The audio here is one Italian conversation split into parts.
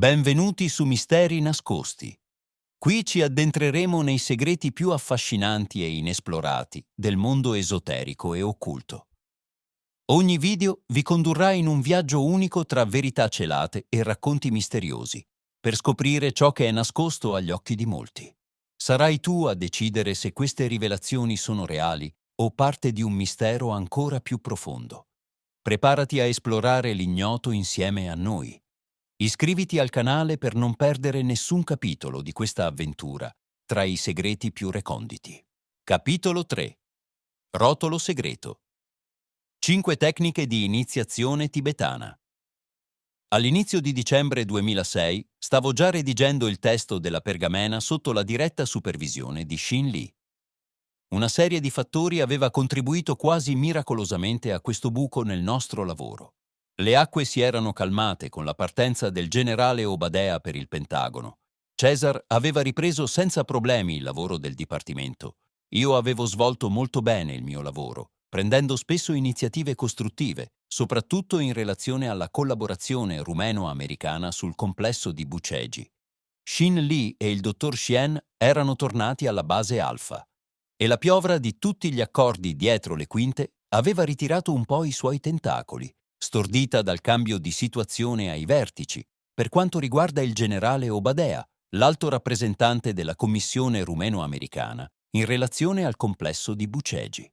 Benvenuti su Misteri nascosti. Qui ci addentreremo nei segreti più affascinanti e inesplorati del mondo esoterico e occulto. Ogni video vi condurrà in un viaggio unico tra verità celate e racconti misteriosi, per scoprire ciò che è nascosto agli occhi di molti. Sarai tu a decidere se queste rivelazioni sono reali o parte di un mistero ancora più profondo. Preparati a esplorare l'ignoto insieme a noi. Iscriviti al canale per non perdere nessun capitolo di questa avventura tra i segreti più reconditi. Capitolo 3. Rotolo segreto. 5 tecniche di iniziazione tibetana. All'inizio di dicembre 2006 stavo già redigendo il testo della pergamena sotto la diretta supervisione di Shin Lee. Una serie di fattori aveva contribuito quasi miracolosamente a questo buco nel nostro lavoro. Le acque si erano calmate con la partenza del generale Obadea per il Pentagono. Cesar aveva ripreso senza problemi il lavoro del Dipartimento. Io avevo svolto molto bene il mio lavoro, prendendo spesso iniziative costruttive, soprattutto in relazione alla collaborazione rumeno-americana sul complesso di Bucegi. Shin Lee e il dottor Xian erano tornati alla base Alpha, e la piovra di tutti gli accordi dietro le quinte aveva ritirato un po' i suoi tentacoli, stordita dal cambio di situazione ai vertici, per quanto riguarda il generale Obadea, l'alto rappresentante della Commissione rumeno-americana, in relazione al complesso di Bucegi.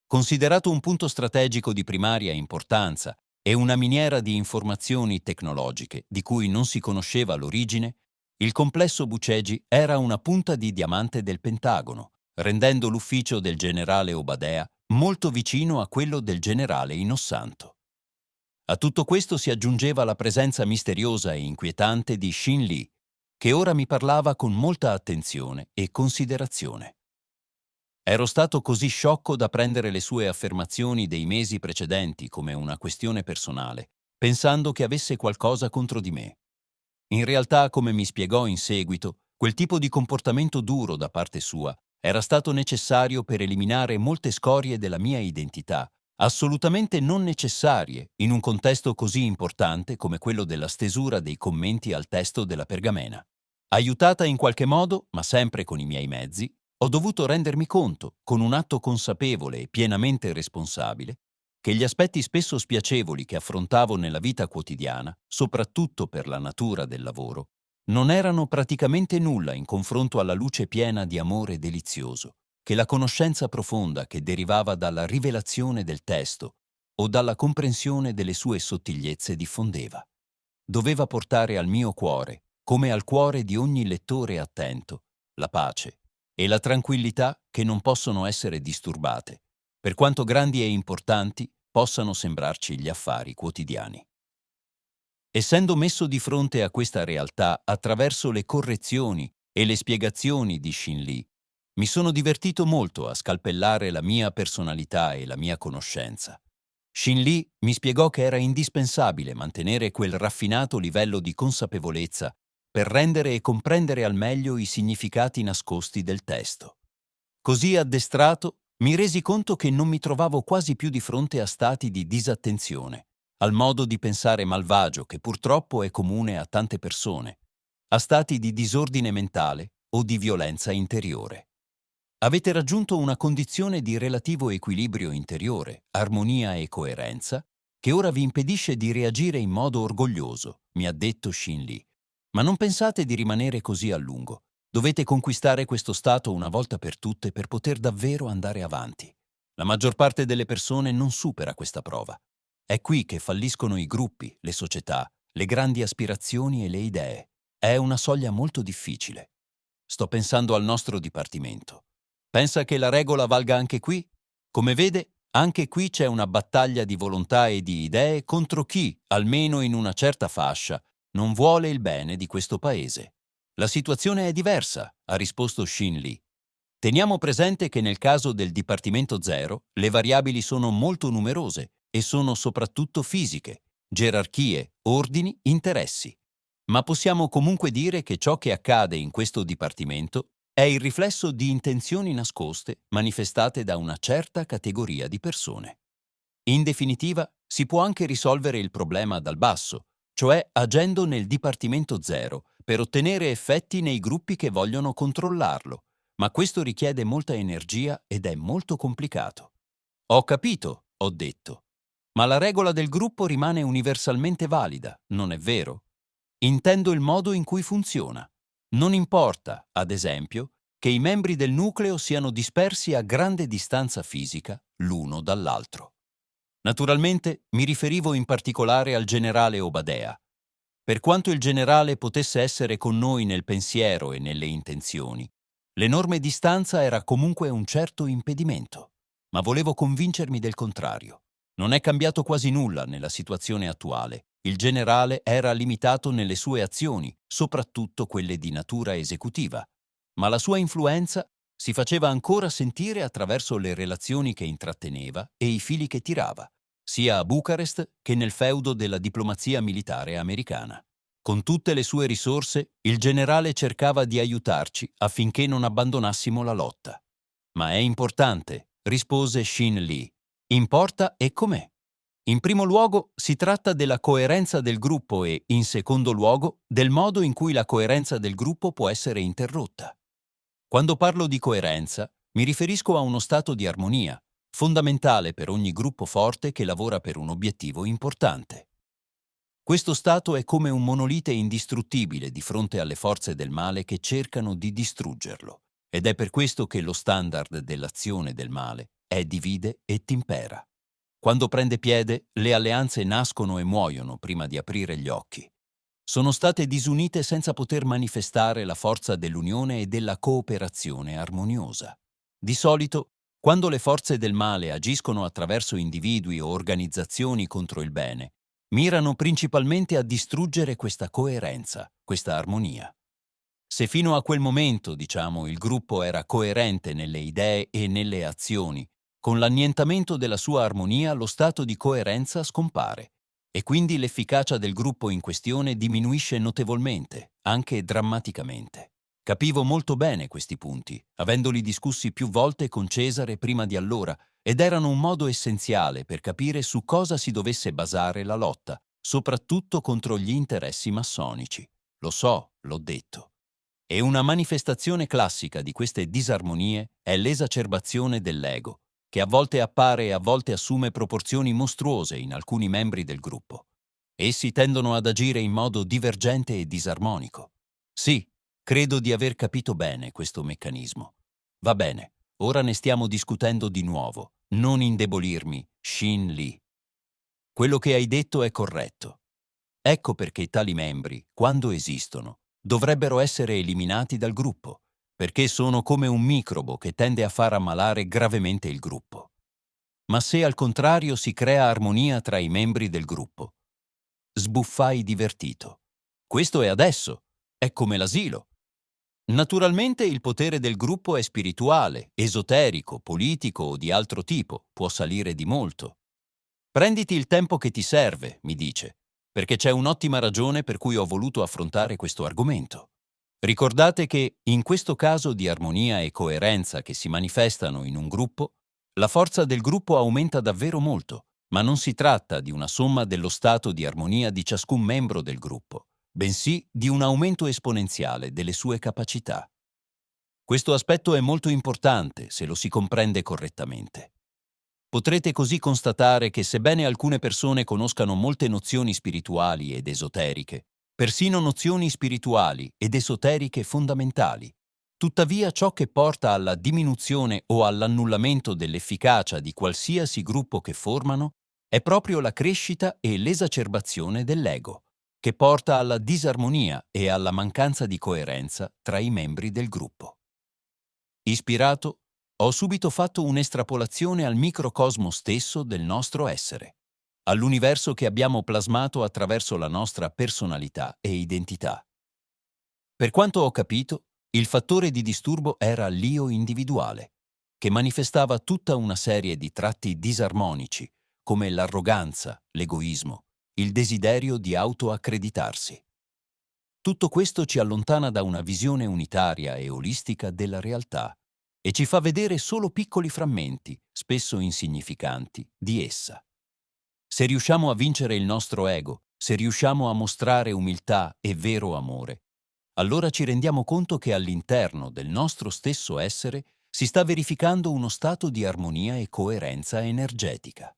Considerato un punto strategico di primaria importanza e una miniera di informazioni tecnologiche di cui non si conosceva l'origine, il complesso Bucegi era una punta di diamante del Pentagono, rendendo l'ufficio del generale Obadea molto vicino a quello del generale Inossanto. A tutto questo si aggiungeva la presenza misteriosa e inquietante di Shin Lee, che ora mi parlava con molta attenzione e considerazione. Ero stato così sciocco da prendere le sue affermazioni dei mesi precedenti come una questione personale, pensando che avesse qualcosa contro di me. In realtà, come mi spiegò in seguito, quel tipo di comportamento duro da parte sua era stato necessario per eliminare molte scorie della mia identità, assolutamente non necessarie in un contesto così importante come quello della stesura dei commenti al testo della pergamena. Aiutata in qualche modo, ma sempre con i miei mezzi, ho dovuto rendermi conto, con un atto consapevole e pienamente responsabile, che gli aspetti spesso spiacevoli che affrontavo nella vita quotidiana, soprattutto per la natura del lavoro, non erano praticamente nulla in confronto alla luce piena di amore delizioso che la conoscenza profonda che derivava dalla rivelazione del testo o dalla comprensione delle sue sottigliezze diffondeva. Doveva portare al mio cuore, come al cuore di ogni lettore attento, la pace e la tranquillità che non possono essere disturbate, per quanto grandi e importanti possano sembrarci gli affari quotidiani. Essendo messo di fronte a questa realtà attraverso le correzioni e le spiegazioni di Shin Lee, mi sono divertito molto a scalpellare la mia personalità e la mia conoscenza. Shin Lee mi spiegò che era indispensabile mantenere quel raffinato livello di consapevolezza per rendere e comprendere al meglio i significati nascosti del testo. Così addestrato, mi resi conto che non mi trovavo quasi più di fronte a stati di disattenzione, al modo di pensare malvagio che purtroppo è comune a tante persone, a stati di disordine mentale o di violenza interiore. Avete raggiunto una condizione di relativo equilibrio interiore, armonia e coerenza, che ora vi impedisce di reagire in modo orgoglioso, mi ha detto Shin Lee. Ma non pensate di rimanere così a lungo. Dovete conquistare questo stato una volta per tutte per poter davvero andare avanti. La maggior parte delle persone non supera questa prova. È qui che falliscono i gruppi, le società, le grandi aspirazioni e le idee. È una soglia molto difficile. Sto pensando al nostro dipartimento. Pensa che la regola valga anche qui? Come vede, anche qui c'è una battaglia di volontà e di idee contro chi, almeno in una certa fascia, non vuole il bene di questo paese. La situazione è diversa, ha risposto Shin Lee. Teniamo presente che nel caso del Dipartimento Zero le variabili sono molto numerose e sono soprattutto fisiche, gerarchie, ordini, interessi. Ma possiamo comunque dire che ciò che accade in questo dipartimento è il riflesso di intenzioni nascoste manifestate da una certa categoria di persone. In definitiva, si può anche risolvere il problema dal basso, cioè agendo nel dipartimento zero, per ottenere effetti nei gruppi che vogliono controllarlo, ma questo richiede molta energia ed è molto complicato. Ho capito, ho detto, ma la regola del gruppo rimane universalmente valida, non è vero? Intendo il modo in cui funziona. Non importa, ad esempio, che i membri del nucleo siano dispersi a grande distanza fisica l'uno dall'altro. Naturalmente mi riferivo in particolare al generale Obadea. Per quanto il generale potesse essere con noi nel pensiero e nelle intenzioni, l'enorme distanza era comunque un certo impedimento. Ma volevo convincermi del contrario. Non è cambiato quasi nulla nella situazione attuale. Il generale era limitato nelle sue azioni, soprattutto quelle di natura esecutiva, ma la sua influenza si faceva ancora sentire attraverso le relazioni che intratteneva e i fili che tirava, sia a Bucarest che nel feudo della diplomazia militare americana. Con tutte le sue risorse, il generale cercava di aiutarci affinché non abbandonassimo la lotta. Ma è importante, rispose Shin Lee. Importa e com'è? In primo luogo si tratta della coerenza del gruppo e, in secondo luogo, del modo in cui la coerenza del gruppo può essere interrotta. Quando parlo di coerenza, mi riferisco a uno stato di armonia, fondamentale per ogni gruppo forte che lavora per un obiettivo importante. Questo stato è come un monolite indistruttibile di fronte alle forze del male che cercano di distruggerlo, ed è per questo che lo standard dell'azione del male è divide e timpera. Quando prende piede, le alleanze nascono e muoiono prima di aprire gli occhi. Sono state disunite senza poter manifestare la forza dell'unione e della cooperazione armoniosa. Di solito, quando le forze del male agiscono attraverso individui o organizzazioni contro il bene, mirano principalmente a distruggere questa coerenza, questa armonia. Se fino a quel momento, il gruppo era coerente nelle idee e nelle azioni, con l'annientamento della sua armonia lo stato di coerenza scompare e quindi l'efficacia del gruppo in questione diminuisce notevolmente, anche drammaticamente. Capivo molto bene questi punti, avendoli discussi più volte con Cesare prima di allora, ed erano un modo essenziale per capire su cosa si dovesse basare la lotta, soprattutto contro gli interessi massonici. Lo so, l'ho detto. E una manifestazione classica di queste disarmonie è l'esacerbazione dell'ego, che a volte appare e a volte assume proporzioni mostruose in alcuni membri del gruppo. Essi tendono ad agire in modo divergente e disarmonico. Sì, credo di aver capito bene questo meccanismo. Va bene, ora ne stiamo discutendo di nuovo. Non indebolirmi, Shin Lee. Quello che hai detto è corretto. Ecco perché tali membri, quando esistono, dovrebbero essere eliminati dal gruppo, perché sono come un microbo che tende a far ammalare gravemente il gruppo. Ma se al contrario si crea armonia tra i membri del gruppo, sbuffai divertito. Questo è adesso, è come l'asilo. Naturalmente il potere del gruppo è spirituale, esoterico, politico o di altro tipo, può salire di molto. Prenditi il tempo che ti serve, mi dice, perché c'è un'ottima ragione per cui ho voluto affrontare questo argomento. Ricordate che, in questo caso di armonia e coerenza che si manifestano in un gruppo, la forza del gruppo aumenta davvero molto, ma non si tratta di una somma dello stato di armonia di ciascun membro del gruppo, bensì di un aumento esponenziale delle sue capacità. Questo aspetto è molto importante se lo si comprende correttamente. Potrete così constatare che sebbene alcune persone conoscano molte nozioni spirituali ed esoteriche, persino nozioni spirituali ed esoteriche fondamentali, tuttavia ciò che porta alla diminuzione o all'annullamento dell'efficacia di qualsiasi gruppo che formano è proprio la crescita e l'esacerbazione dell'ego, che porta alla disarmonia e alla mancanza di coerenza tra i membri del gruppo. Ispirato, ho subito fatto un'estrapolazione al microcosmo stesso del nostro essere, all'universo che abbiamo plasmato attraverso la nostra personalità e identità. Per quanto ho capito, il fattore di disturbo era l'io individuale, che manifestava tutta una serie di tratti disarmonici, come l'arroganza, l'egoismo, il desiderio di autoaccreditarsi. Tutto questo ci allontana da una visione unitaria e olistica della realtà e ci fa vedere solo piccoli frammenti, spesso insignificanti, di essa. Se riusciamo a vincere il nostro ego, se riusciamo a mostrare umiltà e vero amore, allora ci rendiamo conto che all'interno del nostro stesso essere si sta verificando uno stato di armonia e coerenza energetica.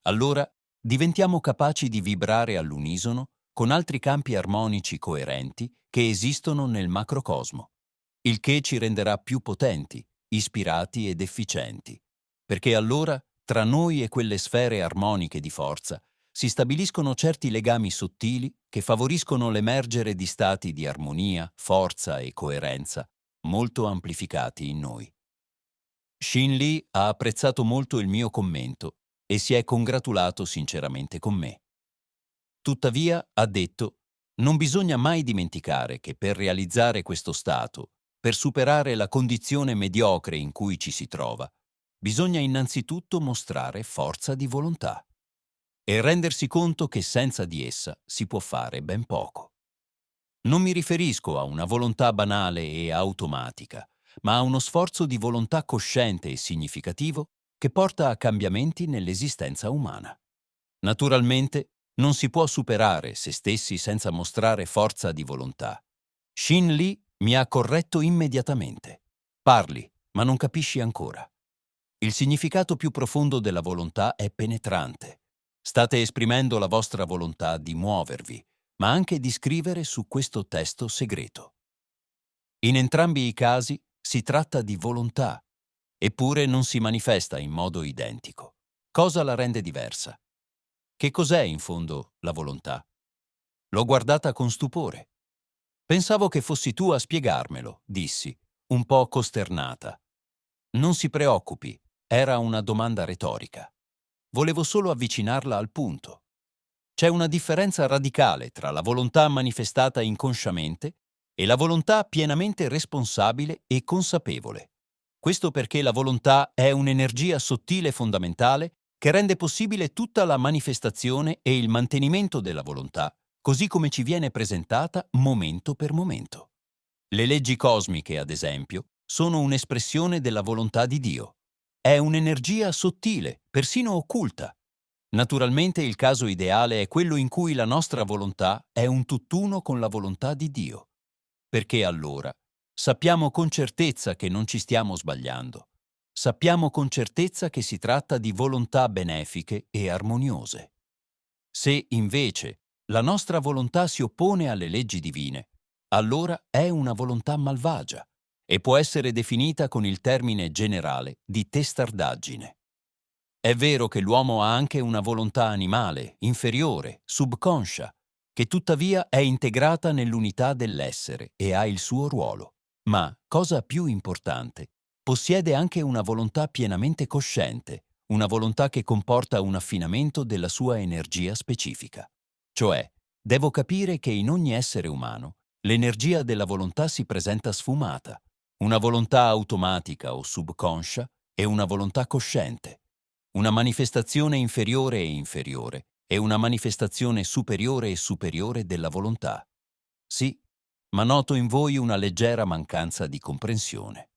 Allora diventiamo capaci di vibrare all'unisono con altri campi armonici coerenti che esistono nel macrocosmo, il che ci renderà più potenti, ispirati ed efficienti, perché allora tra noi e quelle sfere armoniche di forza si stabiliscono certi legami sottili che favoriscono l'emergere di stati di armonia, forza e coerenza molto amplificati in noi. Shin Lee ha apprezzato molto il mio commento e si è congratulato sinceramente con me. Tuttavia, ha detto, non bisogna mai dimenticare che per realizzare questo stato, per superare la condizione mediocre in cui ci si trova, bisogna innanzitutto mostrare forza di volontà e rendersi conto che senza di essa si può fare ben poco. Non mi riferisco a una volontà banale e automatica, ma a uno sforzo di volontà cosciente e significativo che porta a cambiamenti nell'esistenza umana. Naturalmente, non si può superare se stessi senza mostrare forza di volontà. Shin Lee mi ha corretto immediatamente. Parli, ma non capisci ancora. Il significato più profondo della volontà è penetrante. State esprimendo la vostra volontà di muovervi, ma anche di scrivere su questo testo segreto. In entrambi i casi si tratta di volontà, eppure non si manifesta in modo identico. Cosa la rende diversa? Che cos'è in fondo la volontà? L'ho guardata con stupore. Pensavo che fossi tu a spiegarmelo, dissi, un po' costernata. Non si preoccupi, era una domanda retorica. Volevo solo avvicinarla al punto. C'è una differenza radicale tra la volontà manifestata inconsciamente e la volontà pienamente responsabile e consapevole. Questo perché la volontà è un'energia sottile fondamentale che rende possibile tutta la manifestazione e il mantenimento della volontà, così come ci viene presentata momento per momento. Le leggi cosmiche, ad esempio, sono un'espressione della volontà di Dio. È un'energia sottile, persino occulta. Naturalmente il caso ideale è quello in cui la nostra volontà è un tutt'uno con la volontà di Dio, perché allora sappiamo con certezza che non ci stiamo sbagliando. Sappiamo con certezza che si tratta di volontà benefiche e armoniose. Se, invece, la nostra volontà si oppone alle leggi divine, allora è una volontà malvagia e può essere definita con il termine generale di testardaggine. È vero che l'uomo ha anche una volontà animale, inferiore, subconscia, che tuttavia è integrata nell'unità dell'essere e ha il suo ruolo. Ma, cosa più importante, possiede anche una volontà pienamente cosciente, una volontà che comporta un affinamento della sua energia specifica. Cioè, devo capire che in ogni essere umano l'energia della volontà si presenta sfumata, una volontà automatica o subconscia e una volontà cosciente, una manifestazione inferiore e inferiore e una manifestazione superiore e superiore della volontà. Sì, ma noto in voi una leggera mancanza di comprensione.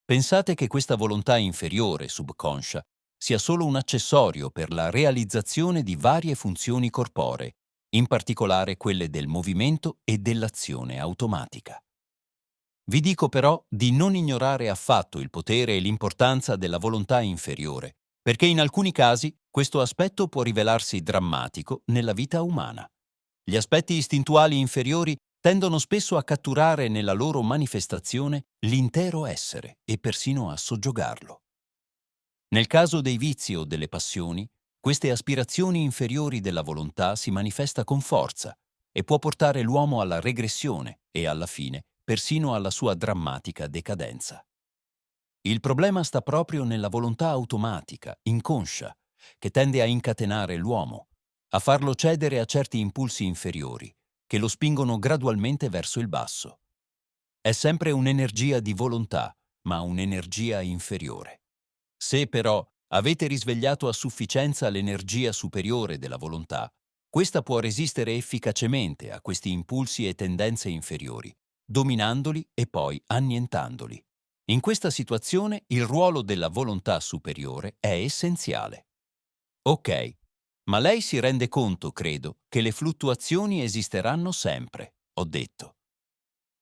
Pensate che questa volontà inferiore, subconscia, sia solo un accessorio per la realizzazione di varie funzioni corporee, in particolare quelle del movimento e dell'azione automatica. Vi dico però di non ignorare affatto il potere e l'importanza della volontà inferiore, perché in alcuni casi questo aspetto può rivelarsi drammatico nella vita umana. Gli aspetti istintuali inferiori tendono spesso a catturare nella loro manifestazione l'intero essere e persino a soggiogarlo. Nel caso dei vizi o delle passioni, queste aspirazioni inferiori della volontà si manifesta con forza e può portare l'uomo alla regressione e, alla fine, persino alla sua drammatica decadenza. Il problema sta proprio nella volontà automatica, inconscia, che tende a incatenare l'uomo, a farlo cedere a certi impulsi inferiori, che lo spingono gradualmente verso il basso. È sempre un'energia di volontà, ma un'energia inferiore. Se però avete risvegliato a sufficienza l'energia superiore della volontà, questa può resistere efficacemente a questi impulsi e tendenze inferiori, dominandoli e poi annientandoli. In questa situazione il ruolo della volontà superiore è essenziale. Ok, Ma lei si rende conto, credo, che le fluttuazioni esisteranno sempre, ho detto.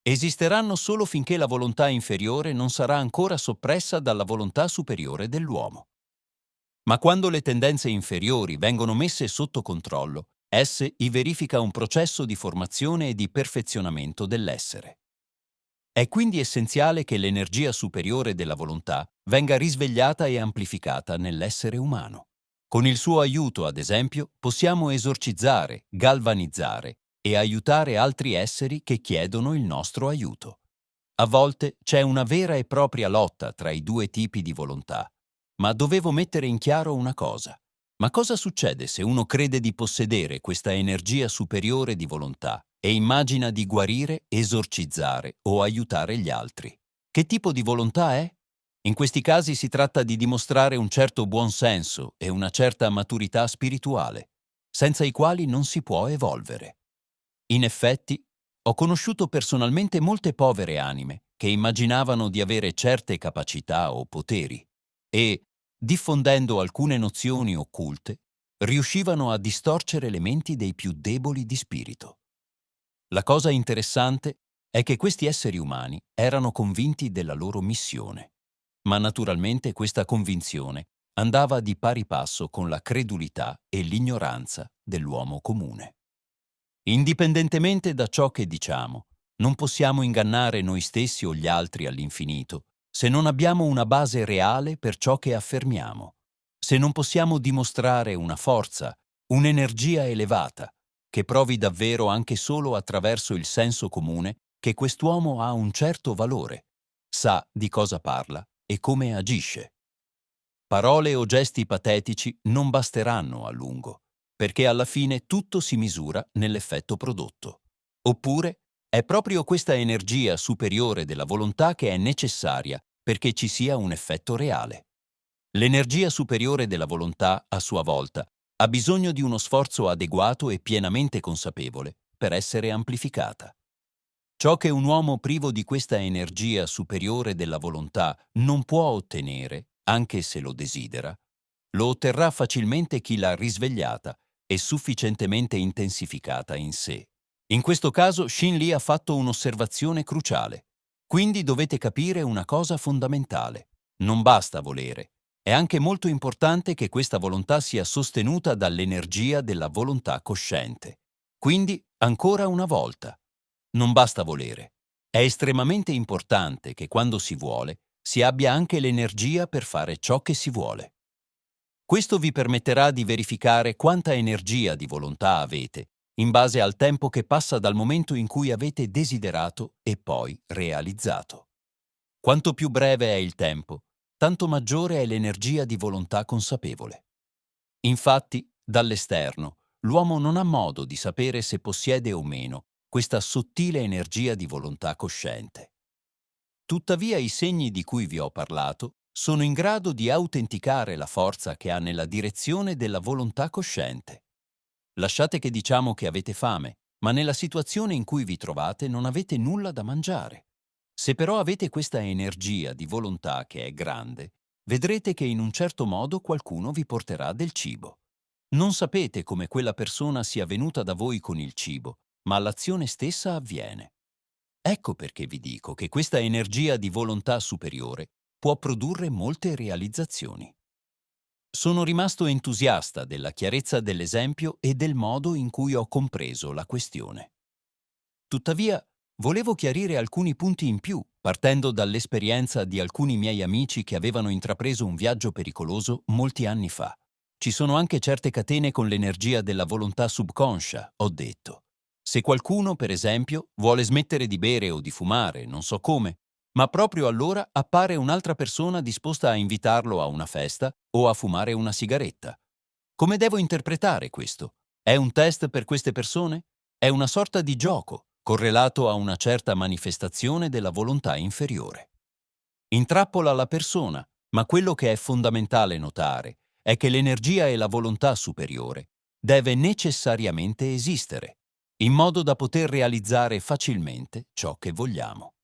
Esisteranno solo finché la volontà inferiore non sarà ancora soppressa dalla volontà superiore dell'uomo. Ma quando le tendenze inferiori vengono messe sotto controllo, esse verifica un processo di formazione e di perfezionamento dell'essere. È quindi essenziale che l'energia superiore della volontà venga risvegliata e amplificata nell'essere umano. Con il suo aiuto, ad esempio, possiamo esorcizzare, galvanizzare e aiutare altri esseri che chiedono il nostro aiuto. A volte c'è una vera e propria lotta tra i due tipi di volontà, ma dovevo mettere in chiaro una cosa. Ma cosa succede se uno crede di possedere questa energia superiore di volontà e immagina di guarire, esorcizzare o aiutare gli altri? Che tipo di volontà è? In questi casi si tratta di dimostrare un certo buonsenso e una certa maturità spirituale, senza i quali non si può evolvere. In effetti, ho conosciuto personalmente molte povere anime che immaginavano di avere certe capacità o poteri e, diffondendo alcune nozioni occulte, riuscivano a distorcere le menti dei più deboli di spirito. La cosa interessante è che questi esseri umani erano convinti della loro missione, ma naturalmente questa convinzione andava di pari passo con la credulità e l'ignoranza dell'uomo comune. Indipendentemente da ciò che diciamo, non possiamo ingannare noi stessi o gli altri all'infinito se non abbiamo una base reale per ciò che affermiamo, se non possiamo dimostrare una forza, un'energia elevata, che provi davvero anche solo attraverso il senso comune che quest'uomo ha un certo valore, sa di cosa parla e come agisce. Parole o gesti patetici non basteranno a lungo, perché alla fine tutto si misura nell'effetto prodotto. Oppure è proprio questa energia superiore della volontà che è necessaria perché ci sia un effetto reale. L'energia superiore della volontà, a sua volta, ha bisogno di uno sforzo adeguato e pienamente consapevole per essere amplificata. Ciò che un uomo privo di questa energia superiore della volontà non può ottenere, anche se lo desidera, lo otterrà facilmente chi l'ha risvegliata e sufficientemente intensificata in sé. In questo caso Shin Lee ha fatto un'osservazione cruciale. Quindi dovete capire una cosa fondamentale. Non basta volere. È anche molto importante che questa volontà sia sostenuta dall'energia della volontà cosciente. Quindi, ancora una volta, non basta volere. È estremamente importante che quando si vuole si abbia anche l'energia per fare ciò che si vuole. Questo vi permetterà di verificare quanta energia di volontà avete, in base al tempo che passa dal momento in cui avete desiderato e poi realizzato. Quanto più breve è il tempo, tanto maggiore è l'energia di volontà consapevole. Infatti, dall'esterno, l'uomo non ha modo di sapere se possiede o meno questa sottile energia di volontà cosciente. Tuttavia i segni di cui vi ho parlato sono in grado di autenticare la forza che ha nella direzione della volontà cosciente. Lasciate che diciamo che avete fame, ma nella situazione in cui vi trovate non avete nulla da mangiare. Se però avete questa energia di volontà che è grande, vedrete che in un certo modo qualcuno vi porterà del cibo. Non sapete come quella persona sia venuta da voi con il cibo, ma l'azione stessa avviene. Ecco perché vi dico che questa energia di volontà superiore può produrre molte realizzazioni. Sono rimasto entusiasta della chiarezza dell'esempio e del modo in cui ho compreso la questione. Tuttavia, volevo chiarire alcuni punti in più, partendo dall'esperienza di alcuni miei amici che avevano intrapreso un viaggio pericoloso molti anni fa. Ci sono anche certe catene con l'energia della volontà subconscia, ho detto. Se qualcuno, per esempio, vuole smettere di bere o di fumare, non so come, ma proprio allora appare un'altra persona disposta a invitarlo a una festa o a fumare una sigaretta. Come devo interpretare questo? È un test per queste persone? È una sorta di gioco, correlato a una certa manifestazione della volontà inferiore. Intrappola la persona, ma quello che è fondamentale notare è che l'energia e la volontà superiore deve necessariamente esistere, in modo da poter realizzare facilmente ciò che vogliamo.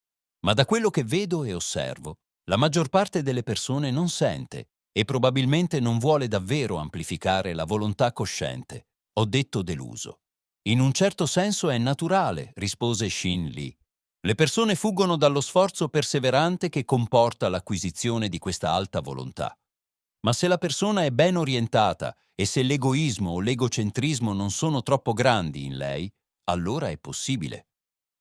Ma da quello che vedo e osservo, la maggior parte delle persone non sente e probabilmente non vuole davvero amplificare la volontà cosciente. Ho detto deluso. In un certo senso è naturale, rispose Shin Lee. Le persone fuggono dallo sforzo perseverante che comporta l'acquisizione di questa alta volontà. Ma se la persona è ben orientata e se l'egoismo o l'egocentrismo non sono troppo grandi in lei, allora è possibile.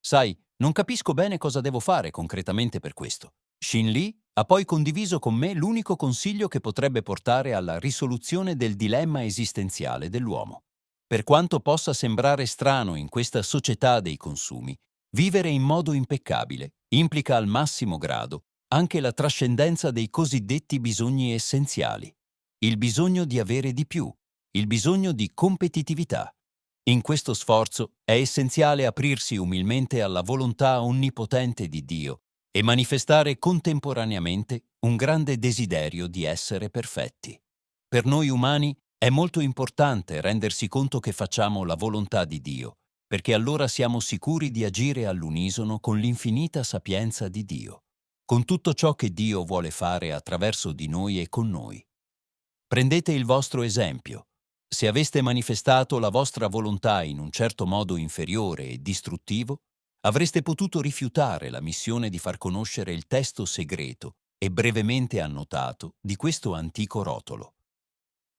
Sai, non capisco bene cosa devo fare concretamente per questo. Shin Lee ha poi condiviso con me l'unico consiglio che potrebbe portare alla risoluzione del dilemma esistenziale dell'uomo. Per quanto possa sembrare strano in questa società dei consumi, vivere in modo impeccabile implica al massimo grado anche la trascendenza dei cosiddetti bisogni essenziali, il bisogno di avere di più, il bisogno di competitività. In questo sforzo è essenziale aprirsi umilmente alla volontà onnipotente di Dio e manifestare contemporaneamente un grande desiderio di essere perfetti. Per noi umani è molto importante rendersi conto che facciamo la volontà di Dio, perché allora siamo sicuri di agire all'unisono con l'infinita sapienza di Dio, con tutto ciò che Dio vuole fare attraverso di noi e con noi. Prendete il vostro esempio. Se aveste manifestato la vostra volontà in un certo modo inferiore e distruttivo, avreste potuto rifiutare la missione di far conoscere il testo segreto e brevemente annotato di questo antico rotolo.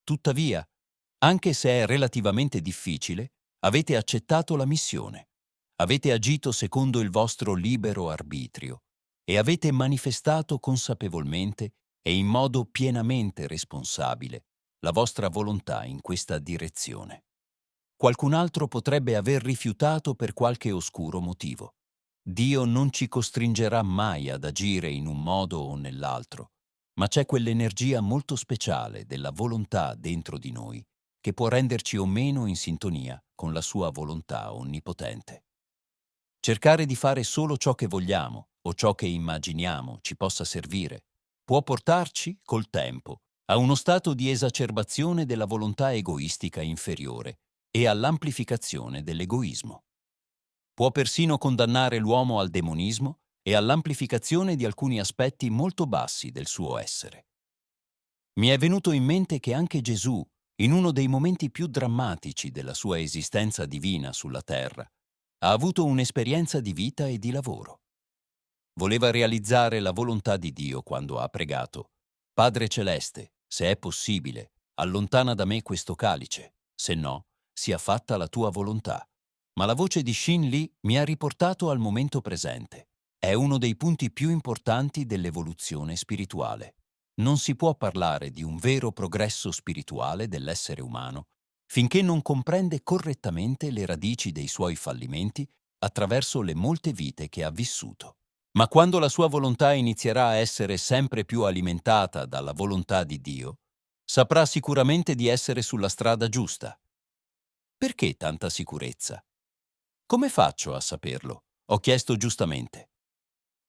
Tuttavia, anche se è relativamente difficile, avete accettato la missione, avete agito secondo il vostro libero arbitrio e avete manifestato consapevolmente e in modo pienamente responsabile la vostra volontà in questa direzione. Qualcun altro potrebbe aver rifiutato per qualche oscuro motivo. Dio non ci costringerà mai ad agire in un modo o nell'altro, ma c'è quell'energia molto speciale della volontà dentro di noi che può renderci o meno in sintonia con la sua volontà onnipotente. Cercare di fare solo ciò che vogliamo o ciò che immaginiamo ci possa servire può portarci, col tempo, a uno stato di esacerbazione della volontà egoistica inferiore e all'amplificazione dell'egoismo. Può persino condannare l'uomo al demonismo e all'amplificazione di alcuni aspetti molto bassi del suo essere. Mi è venuto in mente che anche Gesù, in uno dei momenti più drammatici della sua esistenza divina sulla terra, ha avuto un'esperienza di vita e di lavoro. Voleva realizzare la volontà di Dio quando ha pregato: Padre Celeste, se è possibile, allontana da me questo calice, se no, sia fatta la tua volontà. Ma la voce di Shin Lee mi ha riportato al momento presente. È uno dei punti più importanti dell'evoluzione spirituale. Non si può parlare di un vero progresso spirituale dell'essere umano finché non comprende correttamente le radici dei suoi fallimenti attraverso le molte vite che ha vissuto. Ma quando la sua volontà inizierà a essere sempre più alimentata dalla volontà di Dio, saprà sicuramente di essere sulla strada giusta. Perché tanta sicurezza? Come faccio a saperlo? Ho chiesto giustamente.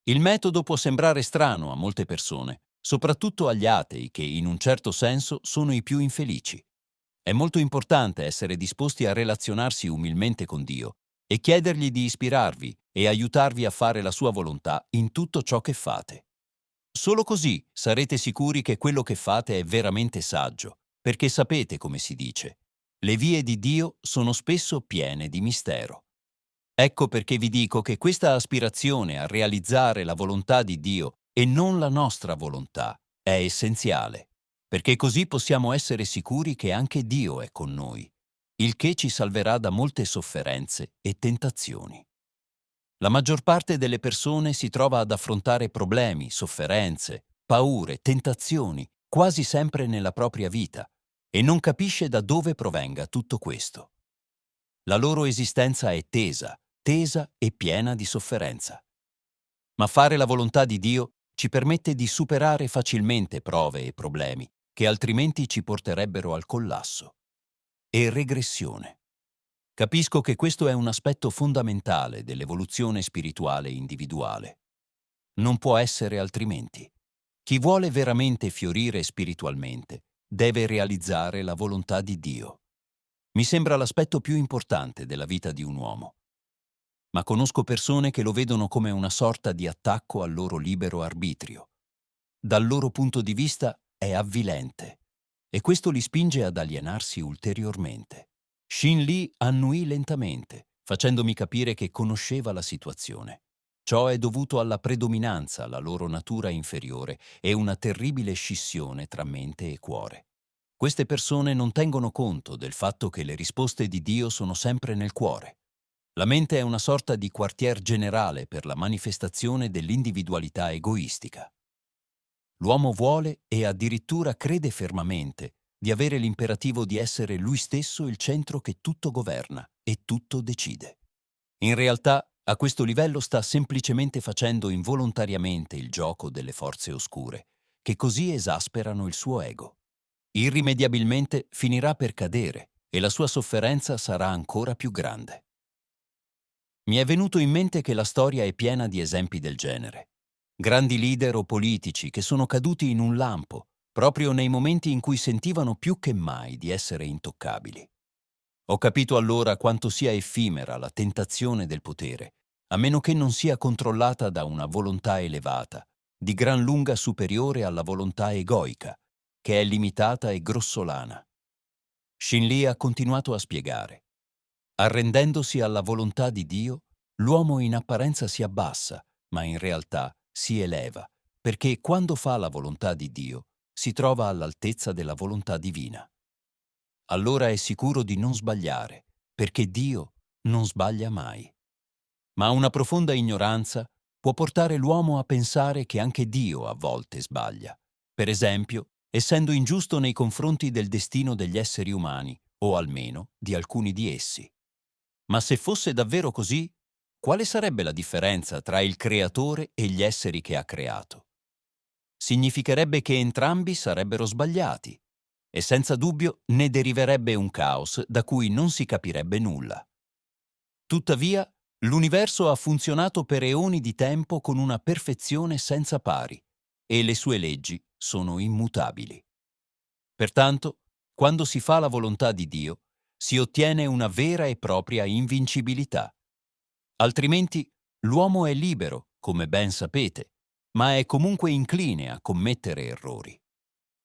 Il metodo può sembrare strano a molte persone, soprattutto agli atei che in un certo senso sono i più infelici. È molto importante essere disposti a relazionarsi umilmente con Dio e chiedergli di ispirarvi e aiutarvi a fare la sua volontà in tutto ciò che fate. Solo così sarete sicuri che quello che fate è veramente saggio, perché sapete come si dice: le vie di Dio sono spesso piene di mistero. Ecco perché vi dico che questa aspirazione a realizzare la volontà di Dio e non la nostra volontà è essenziale, perché così possiamo essere sicuri che anche Dio è con noi, il che ci salverà da molte sofferenze e tentazioni. La maggior parte delle persone si trova ad affrontare problemi, sofferenze, paure, tentazioni, quasi sempre nella propria vita, e non capisce da dove provenga tutto questo. La loro esistenza è tesa e piena di sofferenza. Ma fare la volontà di Dio ci permette di superare facilmente prove e problemi che altrimenti ci porterebbero al collasso. E regressione. Capisco che questo è un aspetto fondamentale dell'evoluzione spirituale individuale. Non può essere altrimenti. Chi vuole veramente fiorire spiritualmente deve realizzare la volontà di Dio. Mi sembra l'aspetto più importante della vita di un uomo. Ma conosco persone che lo vedono come una sorta di attacco al loro libero arbitrio. Dal loro punto di vista è avvilente e questo li spinge ad alienarsi ulteriormente. Shin Lee annuì lentamente, facendomi capire che conosceva la situazione. Ciò è dovuto alla predominanza, alla loro natura inferiore e una terribile scissione tra mente e cuore. Queste persone non tengono conto del fatto che le risposte di Dio sono sempre nel cuore. La mente è una sorta di quartier generale per la manifestazione dell'individualità egoistica. L'uomo vuole e addirittura crede fermamente di avere l'imperativo di essere lui stesso il centro che tutto governa e tutto decide. In realtà, a questo livello sta semplicemente facendo involontariamente il gioco delle forze oscure, che così esasperano il suo ego. Irrimediabilmente finirà per cadere e la sua sofferenza sarà ancora più grande. Mi è venuto in mente che la storia è piena di esempi del genere. Grandi leader o politici che sono caduti in un lampo, proprio nei momenti in cui sentivano più che mai di essere intoccabili. Ho capito allora quanto sia effimera la tentazione del potere, a meno che non sia controllata da una volontà elevata, di gran lunga superiore alla volontà egoica, che è limitata e grossolana. Shin Lee ha continuato a spiegare. Arrendendosi alla volontà di Dio, l'uomo in apparenza si abbassa, ma in realtà si eleva, perché quando fa la volontà di Dio, si trova all'altezza della volontà divina. Allora è sicuro di non sbagliare, perché Dio non sbaglia mai. Ma una profonda ignoranza può portare l'uomo a pensare che anche Dio a volte sbaglia. Per esempio, essendo ingiusto nei confronti del destino degli esseri umani, o almeno di alcuni di essi. Ma se fosse davvero così, quale sarebbe la differenza tra il creatore e gli esseri che ha creato? Significherebbe che entrambi sarebbero sbagliati e senza dubbio ne deriverebbe un caos da cui non si capirebbe nulla. Tuttavia, l'universo ha funzionato per eoni di tempo con una perfezione senza pari e le sue leggi sono immutabili. Pertanto, quando si fa la volontà di Dio, si ottiene una vera e propria invincibilità. Altrimenti, l'uomo è libero, come ben sapete, ma è comunque incline a commettere errori.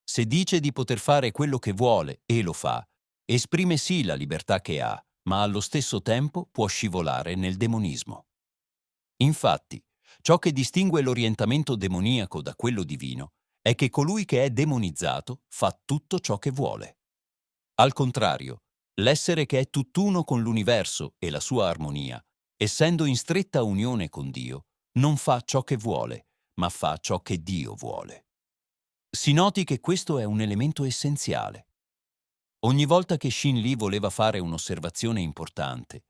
Se dice di poter fare quello che vuole e lo fa, esprime sì la libertà che ha, ma allo stesso tempo può scivolare nel demonismo. Infatti, ciò che distingue l'orientamento demoniaco da quello divino è che colui che è demonizzato fa tutto ciò che vuole. Al contrario, l'essere che è tutt'uno con l'universo e la sua armonia, essendo in stretta unione con Dio, non fa ciò che vuole, ma fa ciò che Dio vuole. Si noti che questo è un elemento essenziale. Ogni volta che Shin Lee voleva fare un'osservazione importante,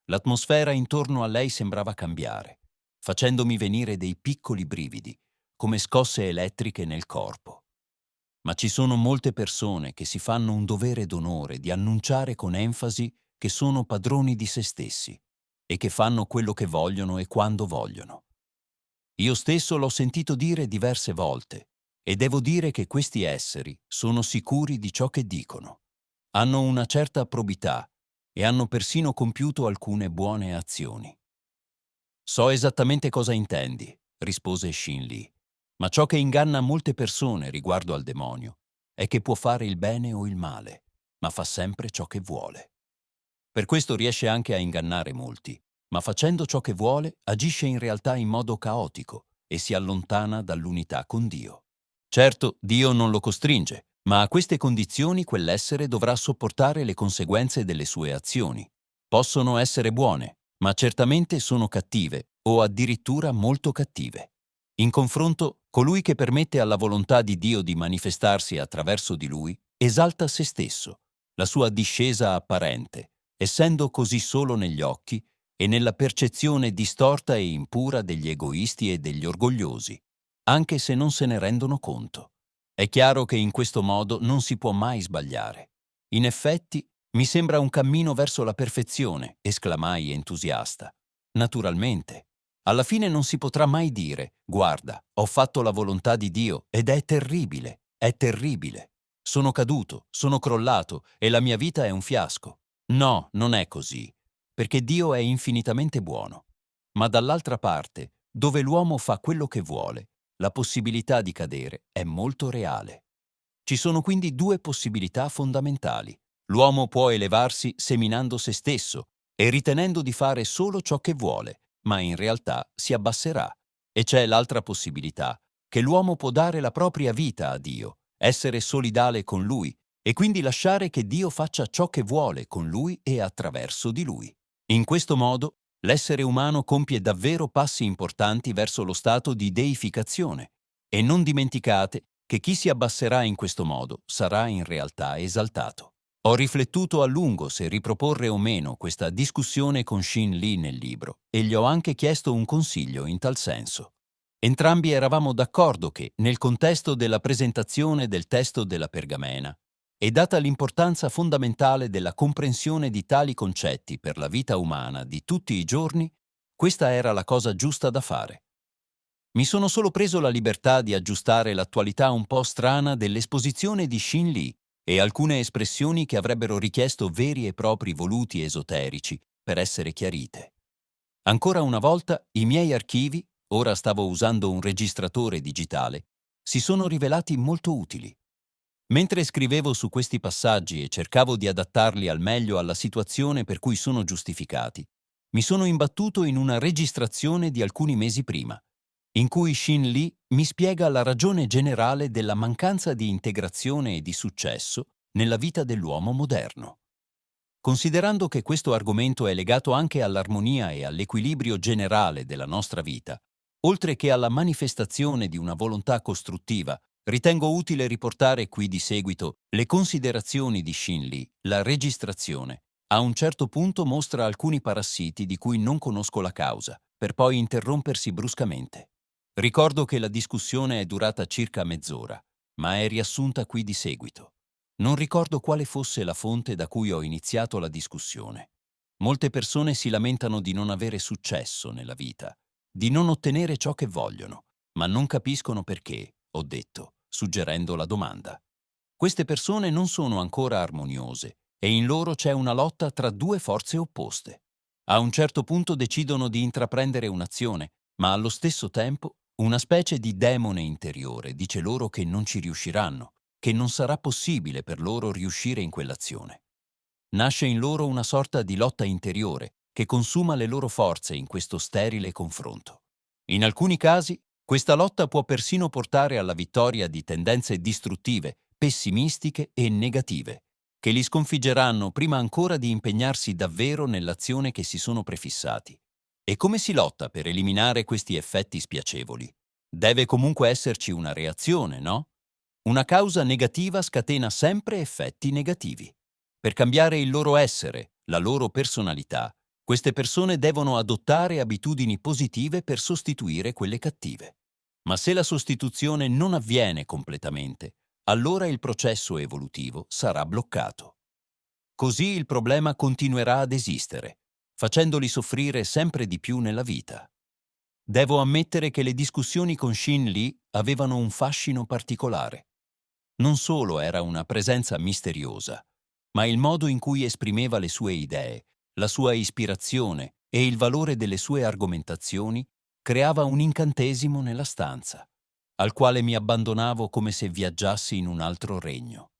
l'atmosfera intorno a lei sembrava cambiare, facendomi venire dei piccoli brividi, come scosse elettriche nel corpo. Ma ci sono molte persone che si fanno un dovere d'onore di annunciare con enfasi che sono padroni di se stessi e che fanno quello che vogliono e quando vogliono. Io stesso l'ho sentito dire diverse volte e devo dire che questi esseri sono sicuri di ciò che dicono. Hanno una certa probità e hanno persino compiuto alcune buone azioni. So esattamente cosa intendi, rispose Shin Lee, ma ciò che inganna molte persone riguardo al demonio è che può fare il bene o il male, ma fa sempre ciò che vuole. Per questo riesce anche a ingannare molti, ma facendo ciò che vuole agisce in realtà in modo caotico e si allontana dall'unità con Dio. Certo, Dio non lo costringe, ma a queste condizioni quell'essere dovrà sopportare le conseguenze delle sue azioni. Possono essere buone, ma certamente sono cattive o addirittura molto cattive. In confronto, colui che permette alla volontà di Dio di manifestarsi attraverso di lui esalta se stesso, la sua discesa apparente, essendo così solo negli occhi e nella percezione distorta e impura degli egoisti e degli orgogliosi, anche se non se ne rendono conto. È chiaro che in questo modo non si può mai sbagliare. In effetti, mi sembra un cammino verso la perfezione, esclamai entusiasta. Naturalmente. Alla fine non si potrà mai dire, guarda, ho fatto la volontà di Dio ed è terribile, è terribile. Sono caduto, sono crollato e la mia vita è un fiasco. No, non è così, perché Dio è infinitamente buono. Ma dall'altra parte, dove l'uomo fa quello che vuole, la possibilità di cadere è molto reale. Ci sono quindi due possibilità fondamentali. L'uomo può elevarsi seminando se stesso e ritenendo di fare solo ciò che vuole, ma in realtà si abbasserà. E c'è l'altra possibilità, che l'uomo può dare la propria vita a Dio, essere solidale con Lui e quindi lasciare che Dio faccia ciò che vuole con Lui e attraverso di Lui. In questo modo, l'essere umano compie davvero passi importanti verso lo stato di deificazione. E non dimenticate che chi si abbasserà in questo modo sarà in realtà esaltato. Ho riflettuto a lungo se riproporre o meno questa discussione con Shin Lee nel libro e gli ho anche chiesto un consiglio in tal senso. Entrambi eravamo d'accordo che, nel contesto della presentazione del testo della pergamena, e data l'importanza fondamentale della comprensione di tali concetti per la vita umana di tutti i giorni, questa era la cosa giusta da fare. Mi sono solo preso la libertà di aggiustare l'attualità un po' strana dell'esposizione di Shin Lee e alcune espressioni che avrebbero richiesto veri e propri voluti esoterici per essere chiarite. Ancora una volta, i miei archivi, ora stavo usando un registratore digitale, si sono rivelati molto utili. Mentre scrivevo su questi passaggi e cercavo di adattarli al meglio alla situazione per cui sono giustificati, mi sono imbattuto in una registrazione di alcuni mesi prima, in cui Shin Lee mi spiega la ragione generale della mancanza di integrazione e di successo nella vita dell'uomo moderno. Considerando che questo argomento è legato anche all'armonia e all'equilibrio generale della nostra vita, oltre che alla manifestazione di una volontà costruttiva, ritengo utile riportare qui di seguito le considerazioni di Shin Lee. La registrazione a un certo punto mostra alcuni parassiti di cui non conosco la causa, per poi interrompersi bruscamente. Ricordo che la discussione è durata circa mezz'ora, ma è riassunta qui di seguito. Non ricordo quale fosse la fonte da cui ho iniziato la discussione. Molte persone si lamentano di non avere successo nella vita, di non ottenere ciò che vogliono, ma non capiscono perché, ho detto, suggerendo la domanda. Queste persone non sono ancora armoniose e in loro c'è una lotta tra due forze opposte. A un certo punto decidono di intraprendere un'azione, ma allo stesso tempo una specie di demone interiore dice loro che non ci riusciranno, che non sarà possibile per loro riuscire in quell'azione. Nasce in loro una sorta di lotta interiore che consuma le loro forze in questo sterile confronto. In alcuni casi, questa lotta può persino portare alla vittoria di tendenze distruttive, pessimistiche e negative, che li sconfiggeranno prima ancora di impegnarsi davvero nell'azione che si sono prefissati. E come si lotta per eliminare questi effetti spiacevoli? Deve comunque esserci una reazione, no? Una causa negativa scatena sempre effetti negativi. Per cambiare il loro essere, la loro personalità, queste persone devono adottare abitudini positive per sostituire quelle cattive. Ma se la sostituzione non avviene completamente, allora il processo evolutivo sarà bloccato. Così il problema continuerà ad esistere, facendoli soffrire sempre di più nella vita. Devo ammettere che le discussioni con Shin Lee avevano un fascino particolare. Non solo era una presenza misteriosa, ma il modo in cui esprimeva le sue idee, la sua ispirazione e il valore delle sue argomentazioni creava un incantesimo nella stanza, al quale mi abbandonavo come se viaggiassi in un altro regno.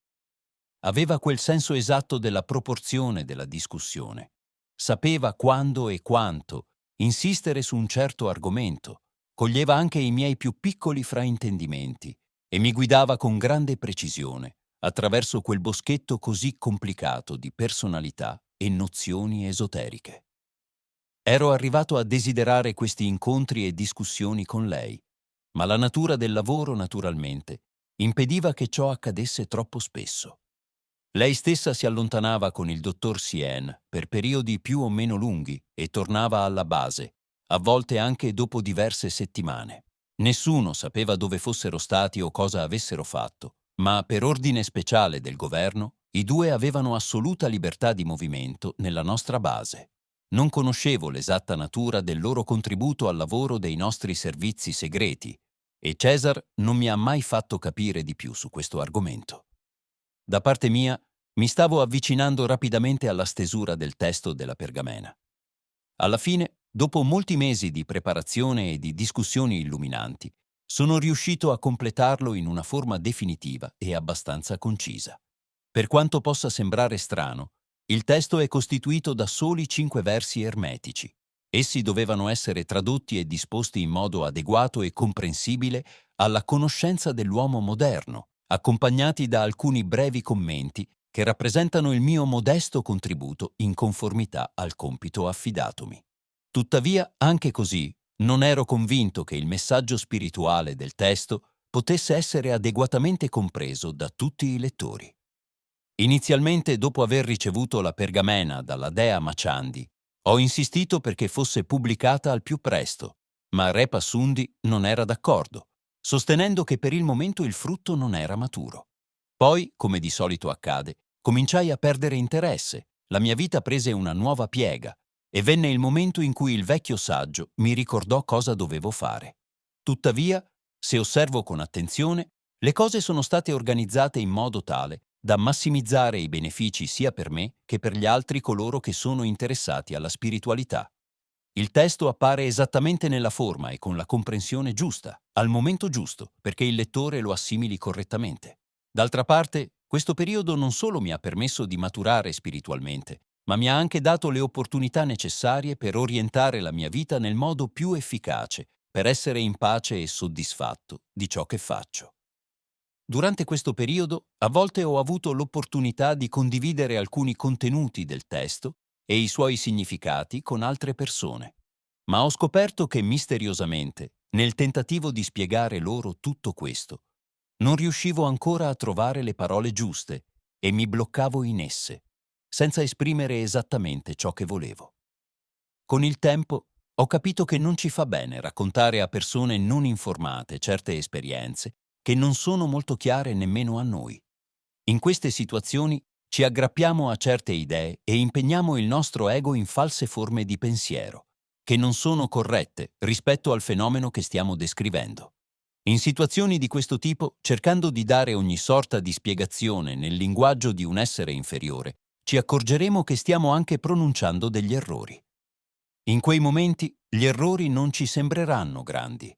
Aveva quel senso esatto della proporzione della discussione. Sapeva quando e quanto insistere su un certo argomento, coglieva anche i miei più piccoli fraintendimenti e mi guidava con grande precisione attraverso quel boschetto così complicato di personalità e nozioni esoteriche. Ero arrivato a desiderare questi incontri e discussioni con lei, ma la natura del lavoro, naturalmente, impediva che ciò accadesse troppo spesso. Lei stessa si allontanava con il dottor Sien per periodi più o meno lunghi e tornava alla base, a volte anche dopo diverse settimane. Nessuno sapeva dove fossero stati o cosa avessero fatto, ma per ordine speciale del governo i due avevano assoluta libertà di movimento nella nostra base. Non conoscevo l'esatta natura del loro contributo al lavoro dei nostri servizi segreti e Cesar non mi ha mai fatto capire di più su questo argomento. Da parte mia, mi stavo avvicinando rapidamente alla stesura del testo della pergamena. Alla fine, dopo molti mesi di preparazione e di discussioni illuminanti, sono riuscito a completarlo in una forma definitiva e abbastanza concisa. Per quanto possa sembrare strano, il testo è costituito da soli 5 versi ermetici. Essi dovevano essere tradotti e disposti in modo adeguato e comprensibile alla conoscenza dell'uomo moderno, accompagnati da alcuni brevi commenti che rappresentano il mio modesto contributo in conformità al compito affidatomi. Tuttavia, anche così, non ero convinto che il messaggio spirituale del testo potesse essere adeguatamente compreso da tutti i lettori. Inizialmente, dopo aver ricevuto la pergamena dalla dea Machandi, ho insistito perché fosse pubblicata al più presto, ma Re Passundi non era d'accordo, sostenendo che per il momento il frutto non era maturo. Poi, come di solito accade, cominciai a perdere interesse, la mia vita prese una nuova piega e venne il momento in cui il vecchio saggio mi ricordò cosa dovevo fare. Tuttavia, se osservo con attenzione, le cose sono state organizzate in modo tale da massimizzare i benefici sia per me che per gli altri coloro che sono interessati alla spiritualità. Il testo appare esattamente nella forma e con la comprensione giusta, al momento giusto, perché il lettore lo assimili correttamente. D'altra parte, questo periodo non solo mi ha permesso di maturare spiritualmente, ma mi ha anche dato le opportunità necessarie per orientare la mia vita nel modo più efficace, per essere in pace e soddisfatto di ciò che faccio. Durante questo periodo, a volte ho avuto l'opportunità di condividere alcuni contenuti del testo e i suoi significati con altre persone, ma ho scoperto che misteriosamente, nel tentativo di spiegare loro tutto questo, non riuscivo ancora a trovare le parole giuste e mi bloccavo in esse, senza esprimere esattamente ciò che volevo. Con il tempo ho capito che non ci fa bene raccontare a persone non informate certe esperienze che non sono molto chiare nemmeno a noi. In queste situazioni ci aggrappiamo a certe idee e impegniamo il nostro ego in false forme di pensiero, che non sono corrette rispetto al fenomeno che stiamo descrivendo. In situazioni di questo tipo, cercando di dare ogni sorta di spiegazione nel linguaggio di un essere inferiore, ci accorgeremo che stiamo anche pronunciando degli errori. In quei momenti gli errori non ci sembreranno grandi,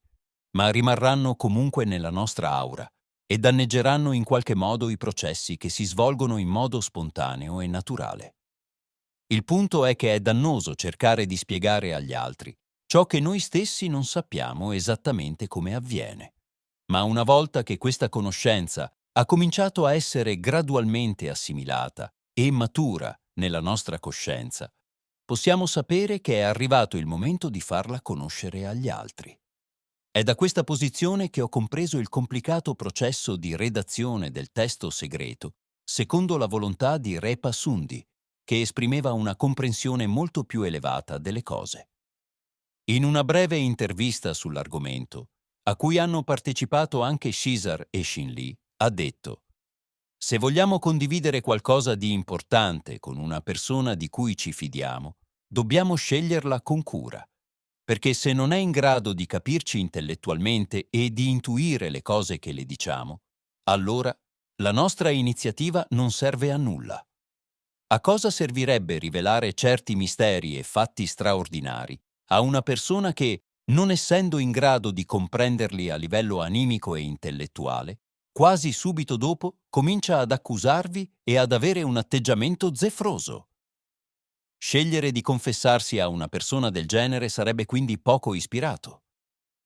ma rimarranno comunque nella nostra aura e danneggeranno in qualche modo i processi che si svolgono in modo spontaneo e naturale. Il punto è che è dannoso cercare di spiegare agli altri ciò che noi stessi non sappiamo esattamente come avviene. Ma una volta che questa conoscenza ha cominciato a essere gradualmente assimilata e matura nella nostra coscienza, possiamo sapere che è arrivato il momento di farla conoscere agli altri. È da questa posizione che ho compreso il complicato processo di redazione del testo segreto, secondo la volontà di Re Passundi, che esprimeva una comprensione molto più elevata delle cose. In una breve intervista sull'argomento, a cui hanno partecipato anche Shizar e Shinli, ha detto: «Se vogliamo condividere qualcosa di importante con una persona di cui ci fidiamo, dobbiamo sceglierla con cura, perché se non è in grado di capirci intellettualmente e di intuire le cose che le diciamo, allora la nostra iniziativa non serve a nulla. A cosa servirebbe rivelare certi misteri e fatti straordinari a una persona che, non essendo in grado di comprenderli a livello animico e intellettuale, quasi subito dopo comincia ad accusarvi e ad avere un atteggiamento zefroso? Scegliere di confessarsi a una persona del genere sarebbe quindi poco ispirato.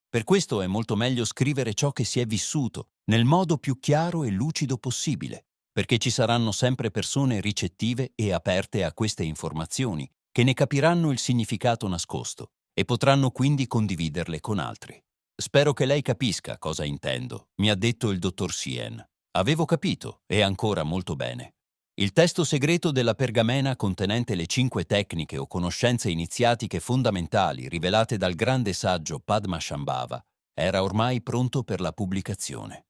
Per questo è molto meglio scrivere ciò che si è vissuto nel modo più chiaro e lucido possibile, perché ci saranno sempre persone ricettive e aperte a queste informazioni, che ne capiranno il significato nascosto e potranno quindi condividerle con altri. Spero che lei capisca cosa intendo, mi ha detto il dottor Sien. Avevo capito, e ancora molto bene. Il testo segreto della pergamena contenente le 5 tecniche o conoscenze iniziatiche fondamentali rivelate dal grande saggio Padmasambhava era ormai pronto per la pubblicazione.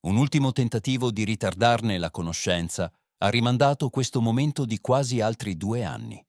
Un ultimo tentativo di ritardarne la conoscenza ha rimandato questo momento di quasi altri 2 anni,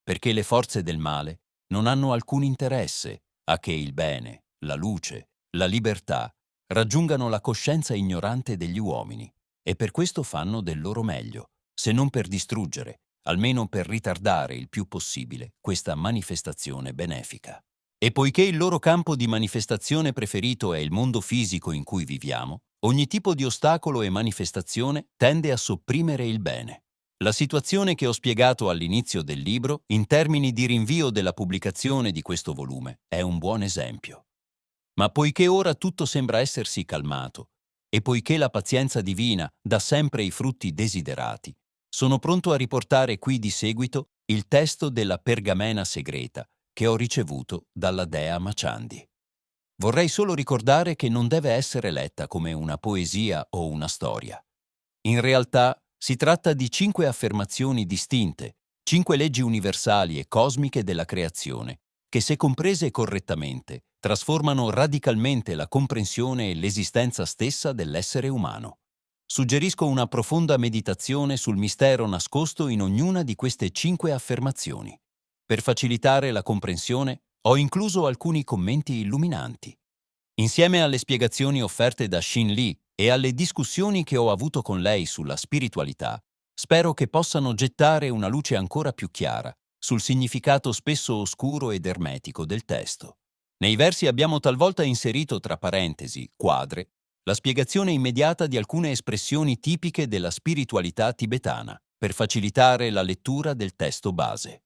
perché le forze del male non hanno alcun interesse a che il bene, la luce, la libertà raggiungano la coscienza ignorante degli uomini e per questo fanno del loro meglio, se non per distruggere, almeno per ritardare il più possibile questa manifestazione benefica. E poiché il loro campo di manifestazione preferito è il mondo fisico in cui viviamo, ogni tipo di ostacolo e manifestazione tende a sopprimere il bene. La situazione che ho spiegato all'inizio del libro, in termini di rinvio della pubblicazione di questo volume, è un buon esempio. Ma poiché ora tutto sembra essersi calmato, e poiché la pazienza divina dà sempre i frutti desiderati, sono pronto a riportare qui di seguito il testo della pergamena segreta che ho ricevuto dalla dea Machandi. Vorrei solo ricordare che non deve essere letta come una poesia o una storia. In realtà si tratta di 5 affermazioni distinte, 5 leggi universali e cosmiche della creazione, che se comprese correttamente trasformano radicalmente la comprensione e l'esistenza stessa dell'essere umano. Suggerisco una profonda meditazione sul mistero nascosto in ognuna di queste 5 affermazioni. Per facilitare la comprensione, ho incluso alcuni commenti illuminanti. Insieme alle spiegazioni offerte da Shin Lee e alle discussioni che ho avuto con lei sulla spiritualità, spero che possano gettare una luce ancora più chiara sul significato spesso oscuro ed ermetico del testo. Nei versi abbiamo talvolta inserito tra parentesi, quadre, la spiegazione immediata di alcune espressioni tipiche della spiritualità tibetana, per facilitare la lettura del testo base.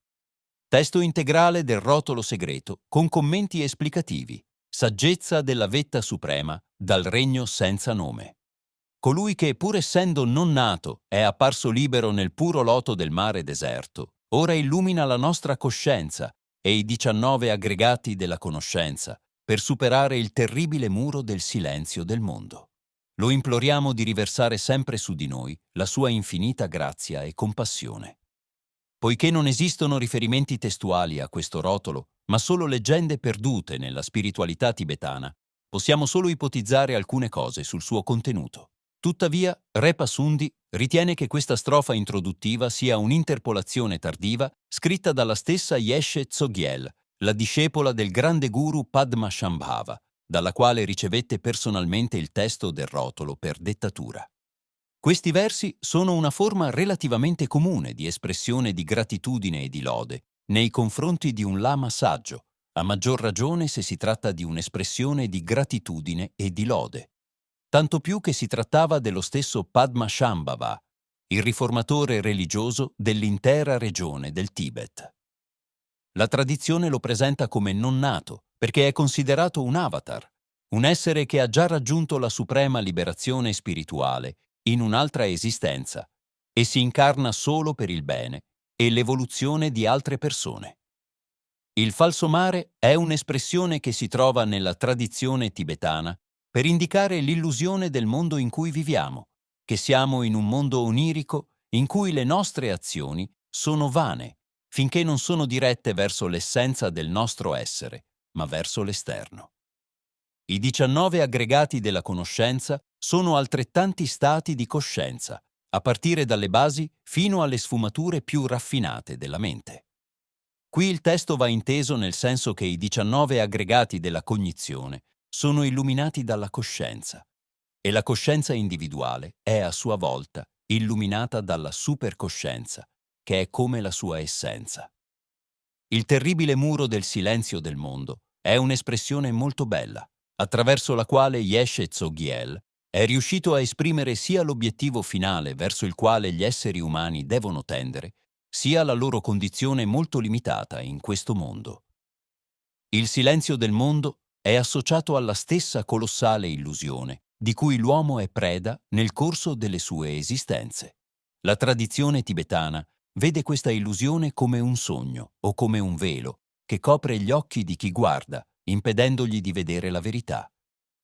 Testo integrale del rotolo segreto, con commenti esplicativi. Saggezza della vetta suprema, dal regno senza nome. Colui che, pur essendo non nato, è apparso libero nel puro loto del mare deserto, ora illumina la nostra coscienza e i 19 aggregati della conoscenza, per superare il terribile muro del silenzio del mondo. Lo imploriamo di riversare sempre su di noi la sua infinita grazia e compassione. Poiché non esistono riferimenti testuali a questo rotolo, ma solo leggende perdute nella spiritualità tibetana, possiamo solo ipotizzare alcune cose sul suo contenuto. Tuttavia, Repa Sundi ritiene che questa strofa introduttiva sia un'interpolazione tardiva scritta dalla stessa Yeshe Tsogyel, la discepola del grande guru Padma-Shambhava, dalla quale ricevette personalmente il testo del rotolo per dettatura. Questi versi sono una forma relativamente comune di espressione di gratitudine e di lode nei confronti di un lama saggio, a maggior ragione se si tratta di un'espressione di gratitudine e di lode. Tanto più che si trattava dello stesso Padma-Shambhava, il riformatore religioso dell'intera regione del Tibet. La tradizione lo presenta come non nato, perché è considerato un avatar, un essere che ha già raggiunto la suprema liberazione spirituale in un'altra esistenza e si incarna solo per il bene e l'evoluzione di altre persone. Il falso mare è un'espressione che si trova nella tradizione tibetana per indicare l'illusione del mondo in cui viviamo, che siamo in un mondo onirico in cui le nostre azioni sono vane, finché non sono dirette verso l'essenza del nostro essere, ma verso l'esterno. I 19 aggregati della conoscenza sono altrettanti stati di coscienza, a partire dalle basi fino alle sfumature più raffinate della mente. Qui il testo va inteso nel senso che i 19 aggregati della cognizione sono illuminati dalla coscienza e la coscienza individuale è a sua volta illuminata dalla supercoscienza, che è come la sua essenza. Il terribile muro del silenzio del mondo è un'espressione molto bella, attraverso la quale Yeshe Tsogyel è riuscito a esprimere sia l'obiettivo finale verso il quale gli esseri umani devono tendere, sia la loro condizione molto limitata in questo mondo. Il silenzio del mondo è associato alla stessa colossale illusione di cui l'uomo è preda nel corso delle sue esistenze. La tradizione tibetana vede questa illusione come un sogno o come un velo che copre gli occhi di chi guarda, impedendogli di vedere la verità.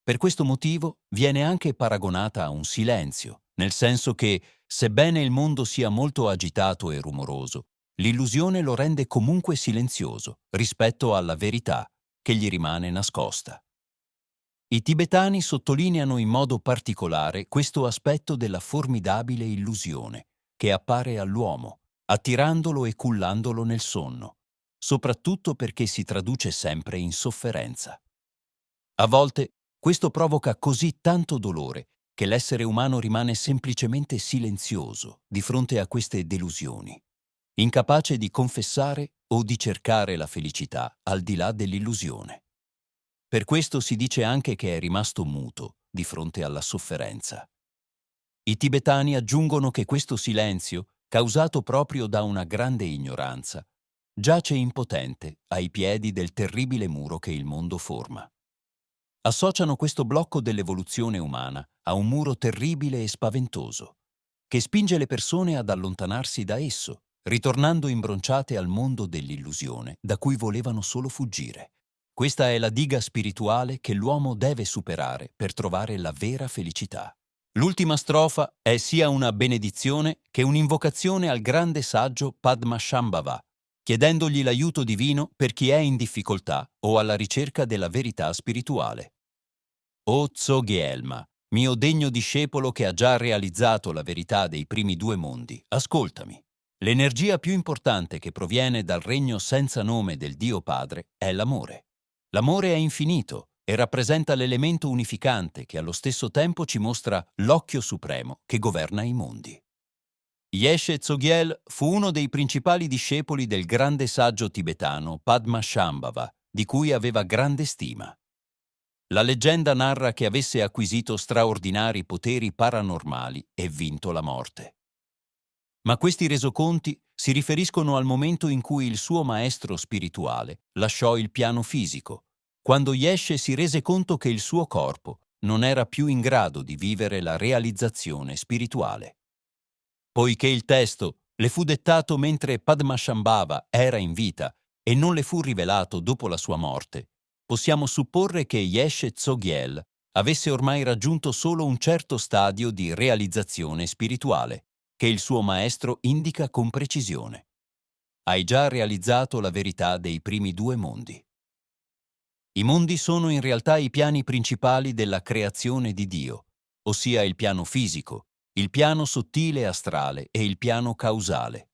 Per questo motivo viene anche paragonata a un silenzio, nel senso che, sebbene il mondo sia molto agitato e rumoroso, l'illusione lo rende comunque silenzioso rispetto alla verità che gli rimane nascosta. I tibetani sottolineano in modo particolare questo aspetto della formidabile illusione che appare all'uomo, attirandolo e cullandolo nel sonno, soprattutto perché si traduce sempre in sofferenza. A volte questo provoca così tanto dolore che l'essere umano rimane semplicemente silenzioso di fronte a queste delusioni, incapace di confessare o di cercare la felicità al di là dell'illusione. Per questo si dice anche che è rimasto muto di fronte alla sofferenza. I tibetani aggiungono che questo silenzio, causato proprio da una grande ignoranza, giace impotente ai piedi del terribile muro che il mondo forma. Associano questo blocco dell'evoluzione umana a un muro terribile e spaventoso, che spinge le persone ad allontanarsi da esso, ritornando imbronciate al mondo dell'illusione da cui volevano solo fuggire. Questa è la diga spirituale che l'uomo deve superare per trovare la vera felicità. L'ultima strofa è sia una benedizione che un'invocazione al grande saggio Padmasambhava, chiedendogli l'aiuto divino per chi è in difficoltà o alla ricerca della verità spirituale. O Tsogyelma, mio degno discepolo che ha già realizzato la verità dei primi due mondi, ascoltami. L'energia più importante che proviene dal regno senza nome del Dio Padre è l'amore. L'amore è infinito e rappresenta l'elemento unificante che allo stesso tempo ci mostra l'occhio supremo che governa i mondi. Yeshe Tsogyel fu uno dei principali discepoli del grande saggio tibetano Padmasambhava, di cui aveva grande stima. La leggenda narra che avesse acquisito straordinari poteri paranormali e vinto la morte. Ma questi resoconti si riferiscono al momento in cui il suo maestro spirituale lasciò il piano fisico, quando Yeshe si rese conto che il suo corpo non era più in grado di vivere la realizzazione spirituale. Poiché il testo le fu dettato mentre Padmasambhava era in vita e non le fu rivelato dopo la sua morte, possiamo supporre che Yeshe Tsogyel avesse ormai raggiunto solo un certo stadio di realizzazione spirituale, che il suo maestro indica con precisione. Hai già realizzato la verità dei primi due mondi. I mondi sono in realtà i piani principali della creazione di Dio, ossia il piano fisico, il piano sottile astrale e il piano causale.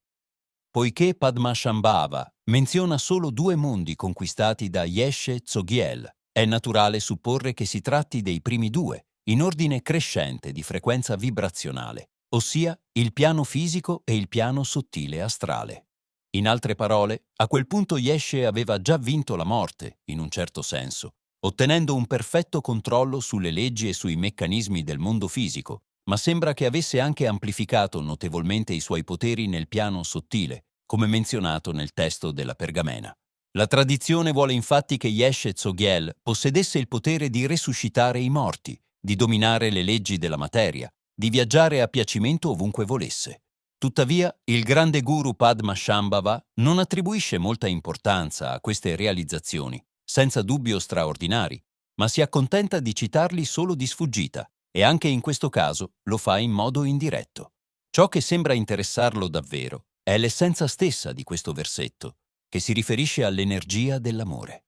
Poiché Padmasambhava menziona solo due mondi conquistati da Yeshe Tsogyel, è naturale supporre che si tratti dei primi due, in ordine crescente di frequenza vibrazionale, ossia il piano fisico e il piano sottile astrale. In altre parole, a quel punto Yeshe aveva già vinto la morte, in un certo senso, ottenendo un perfetto controllo sulle leggi e sui meccanismi del mondo fisico, ma sembra che avesse anche amplificato notevolmente i suoi poteri nel piano sottile, come menzionato nel testo della Pergamena. La tradizione vuole infatti che Yeshe Tsogyel possedesse il potere di resuscitare i morti, di dominare le leggi della materia, di viaggiare a piacimento ovunque volesse. Tuttavia, il grande guru Padmasambhava non attribuisce molta importanza a queste realizzazioni, senza dubbio straordinari, ma si accontenta di citarli solo di sfuggita, e anche in questo caso lo fa in modo indiretto. Ciò che sembra interessarlo davvero è l'essenza stessa di questo versetto, che si riferisce all'energia dell'amore.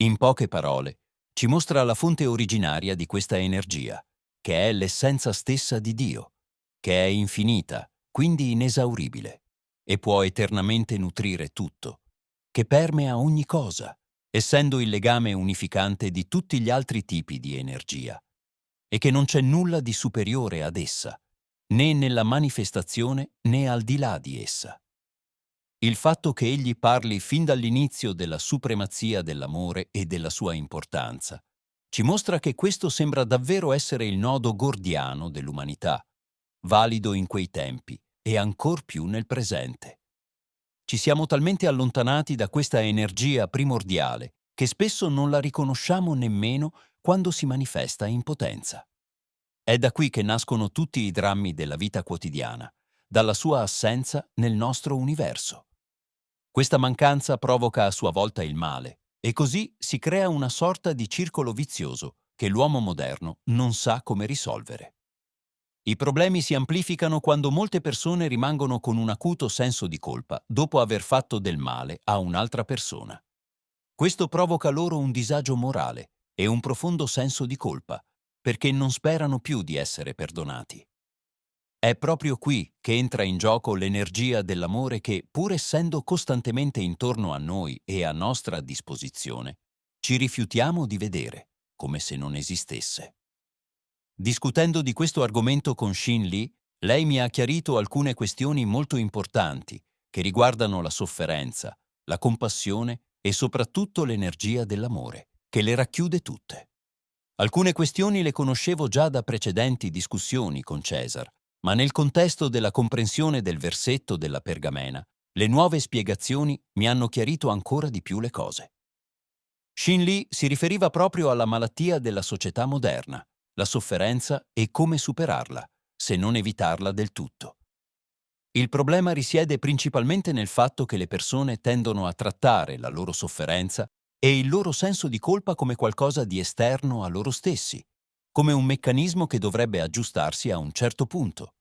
In poche parole, ci mostra la fonte originaria di questa energia, che è l'essenza stessa di Dio, che è infinita, quindi inesauribile, e può eternamente nutrire tutto, che permea ogni cosa, essendo il legame unificante di tutti gli altri tipi di energia, e che non c'è nulla di superiore ad essa, né nella manifestazione né al di là di essa. Il fatto che egli parli fin dall'inizio della supremazia dell'amore e della sua importanza ci mostra che questo sembra davvero essere il nodo gordiano dell'umanità, valido in quei tempi e ancor più nel presente. Ci siamo talmente allontanati da questa energia primordiale che spesso non la riconosciamo nemmeno quando si manifesta in potenza. È da qui che nascono tutti i drammi della vita quotidiana, dalla sua assenza nel nostro universo. Questa mancanza provoca a sua volta il male, e così si crea una sorta di circolo vizioso che l'uomo moderno non sa come risolvere. I problemi si amplificano quando molte persone rimangono con un acuto senso di colpa dopo aver fatto del male a un'altra persona. Questo provoca loro un disagio morale e un profondo senso di colpa, perché non sperano più di essere perdonati. È proprio qui che entra in gioco l'energia dell'amore che, pur essendo costantemente intorno a noi e a nostra disposizione, ci rifiutiamo di vedere, come se non esistesse. Discutendo di questo argomento con Xin Li, lei mi ha chiarito alcune questioni molto importanti che riguardano la sofferenza, la compassione e soprattutto l'energia dell'amore, che le racchiude tutte. Alcune questioni le conoscevo già da precedenti discussioni con Cesar, ma nel contesto della comprensione del versetto della pergamena, le nuove spiegazioni mi hanno chiarito ancora di più le cose. Shin Lee si riferiva proprio alla malattia della società moderna, la sofferenza e come superarla, se non evitarla del tutto. Il problema risiede principalmente nel fatto che le persone tendono a trattare la loro sofferenza e il loro senso di colpa come qualcosa di esterno a loro stessi, come un meccanismo che dovrebbe aggiustarsi a un certo punto.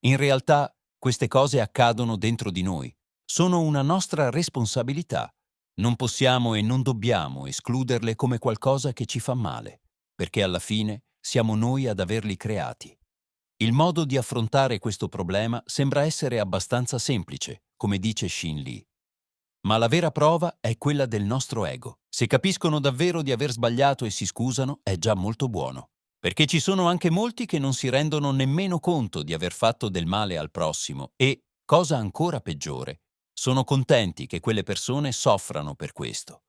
In realtà, queste cose accadono dentro di noi, sono una nostra responsabilità. Non possiamo e non dobbiamo escluderle come qualcosa che ci fa male, perché alla fine siamo noi ad averli creati. Il modo di affrontare questo problema sembra essere abbastanza semplice, come dice Shin Lee. Ma la vera prova è quella del nostro ego. Se capiscono davvero di aver sbagliato e si scusano, è già molto buono. Perché ci sono anche molti che non si rendono nemmeno conto di aver fatto del male al prossimo e, cosa ancora peggiore, sono contenti che quelle persone soffrano per questo.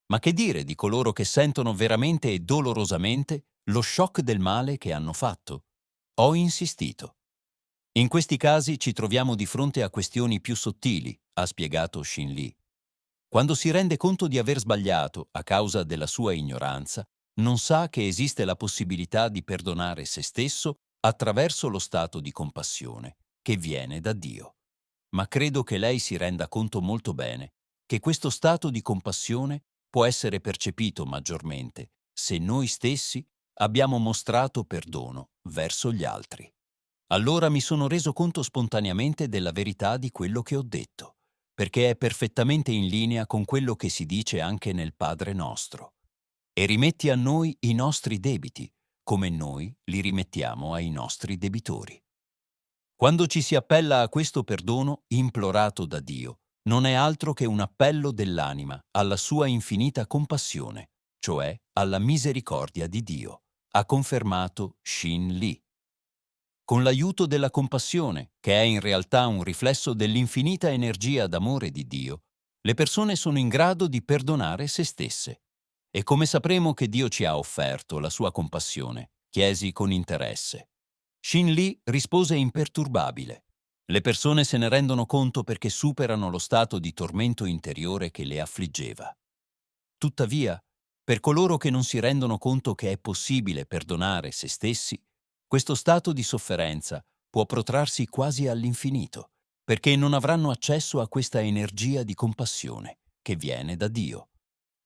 Ma che dire di coloro che sentono veramente e dolorosamente lo shock del male che hanno fatto? Ho insistito. In questi casi ci troviamo di fronte a questioni più sottili, ha spiegato Shin Lee. Quando si rende conto di aver sbagliato a causa della sua ignoranza, non sa che esiste la possibilità di perdonare se stesso attraverso lo stato di compassione, che viene da Dio. Ma credo che lei si renda conto molto bene che questo stato di compassione può essere percepito maggiormente se noi stessi abbiamo mostrato perdono verso gli altri. Allora mi sono reso conto spontaneamente della verità di quello che ho detto, perché è perfettamente in linea con quello che si dice anche nel Padre nostro. E rimetti a noi i nostri debiti, come noi li rimettiamo ai nostri debitori. Quando ci si appella a questo perdono implorato da Dio, non è altro che un appello dell'anima alla sua infinita compassione, cioè alla misericordia di Dio, ha confermato Shin Lee. Con l'aiuto della compassione, che è in realtà un riflesso dell'infinita energia d'amore di Dio, le persone sono in grado di perdonare se stesse. E come sapremo che Dio ci ha offerto la sua compassione? Chiesi con interesse. Shin Lee rispose imperturbabile. Le persone se ne rendono conto perché superano lo stato di tormento interiore che le affliggeva. Tuttavia, per coloro che non si rendono conto che è possibile perdonare se stessi, questo stato di sofferenza può protrarsi quasi all'infinito, perché non avranno accesso a questa energia di compassione che viene da Dio.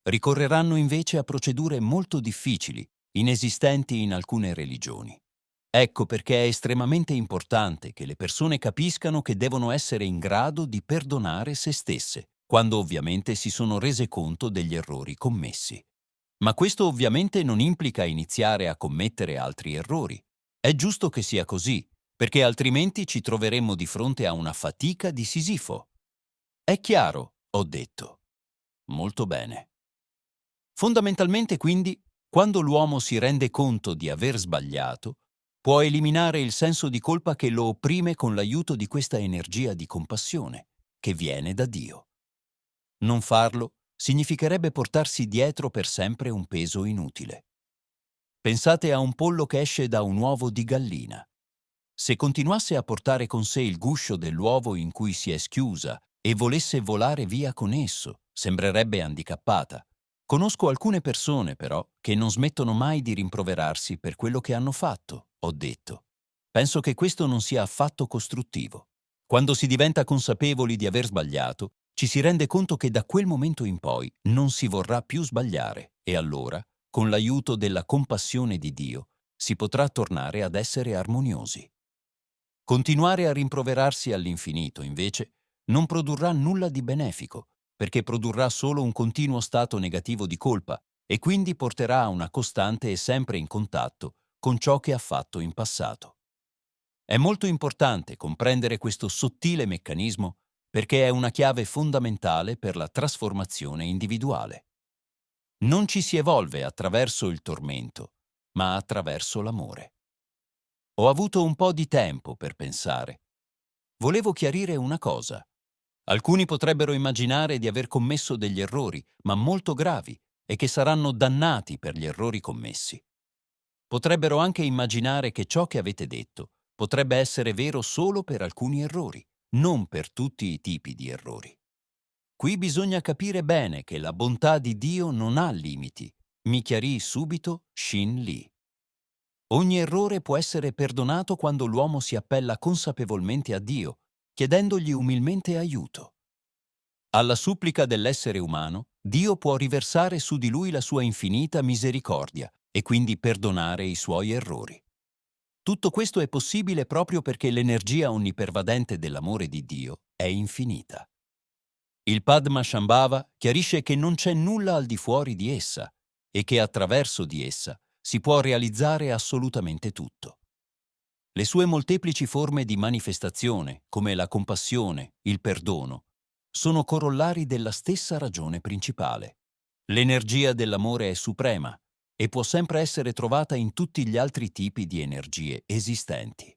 Ricorreranno invece a procedure molto difficili, inesistenti in alcune religioni. Ecco perché è estremamente importante che le persone capiscano che devono essere in grado di perdonare se stesse, quando ovviamente si sono rese conto degli errori commessi. Ma questo ovviamente non implica iniziare a commettere altri errori. È giusto che sia così, perché altrimenti ci troveremmo di fronte a una fatica di Sisifo. È chiaro, ho detto. Molto bene. Fondamentalmente, quindi, quando l'uomo si rende conto di aver sbagliato, può eliminare il senso di colpa che lo opprime con l'aiuto di questa energia di compassione, che viene da Dio. Non farlo significherebbe portarsi dietro per sempre un peso inutile. Pensate a un pollo che esce da un uovo di gallina. Se continuasse a portare con sé il guscio dell'uovo in cui si è schiusa e volesse volare via con esso, sembrerebbe handicappata. Conosco alcune persone, però, che non smettono mai di rimproverarsi per quello che hanno fatto, ho detto. Penso che questo non sia affatto costruttivo. Quando si diventa consapevoli di aver sbagliato, ci si rende conto che da quel momento in poi non si vorrà più sbagliare e allora, con l'aiuto della compassione di Dio, si potrà tornare ad essere armoniosi. Continuare a rimproverarsi all'infinito, invece, non produrrà nulla di benefico, perché produrrà solo un continuo stato negativo di colpa e quindi porterà a una costante e sempre in contatto con ciò che ha fatto in passato. È molto importante comprendere questo sottile meccanismo perché è una chiave fondamentale per la trasformazione individuale. Non ci si evolve attraverso il tormento, ma attraverso l'amore. Ho avuto un po' di tempo per pensare. Volevo chiarire una cosa. Alcuni potrebbero immaginare di aver commesso degli errori, ma molto gravi, e che saranno dannati per gli errori commessi. Potrebbero anche immaginare che ciò che avete detto potrebbe essere vero solo per alcuni errori, non per tutti i tipi di errori. Qui bisogna capire bene che la bontà di Dio non ha limiti, mi chiarì subito Shin Lee. Ogni errore può essere perdonato quando l'uomo si appella consapevolmente a Dio, chiedendogli umilmente aiuto. Alla supplica dell'essere umano, Dio può riversare su di lui la sua infinita misericordia e quindi perdonare i suoi errori. Tutto questo è possibile proprio perché l'energia onnipervadente dell'amore di Dio è infinita. Il Padma-shambhava chiarisce che non c'è nulla al di fuori di essa e che attraverso di essa si può realizzare assolutamente tutto. Le sue molteplici forme di manifestazione, come la compassione, il perdono, sono corollari della stessa ragione principale. L'energia dell'amore è suprema e può sempre essere trovata in tutti gli altri tipi di energie esistenti.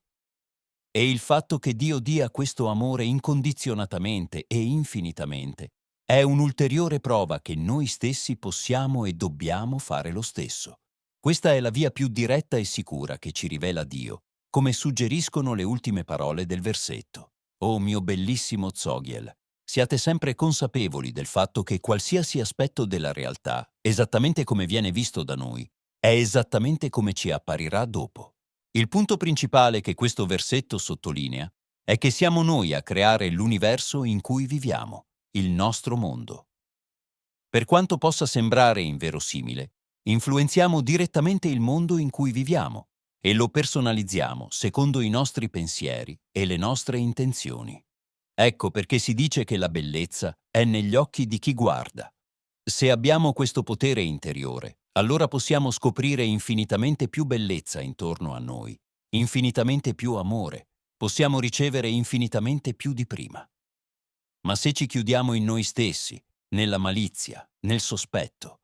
E il fatto che Dio dia questo amore incondizionatamente e infinitamente è un'ulteriore prova che noi stessi possiamo e dobbiamo fare lo stesso. Questa è la via più diretta e sicura che ci rivela Dio, come suggeriscono le ultime parole del versetto. O mio bellissimo Zogiel, siate sempre consapevoli del fatto che qualsiasi aspetto della realtà, esattamente come viene visto da noi, è esattamente come ci apparirà dopo. Il punto principale che questo versetto sottolinea è che siamo noi a creare l'universo in cui viviamo, il nostro mondo. Per quanto possa sembrare inverosimile, influenziamo direttamente il mondo in cui viviamo e lo personalizziamo secondo i nostri pensieri e le nostre intenzioni. Ecco perché si dice che la bellezza è negli occhi di chi guarda. Se abbiamo questo potere interiore, allora possiamo scoprire infinitamente più bellezza intorno a noi, infinitamente più amore, possiamo ricevere infinitamente più di prima. Ma se ci chiudiamo in noi stessi, nella malizia, nel sospetto,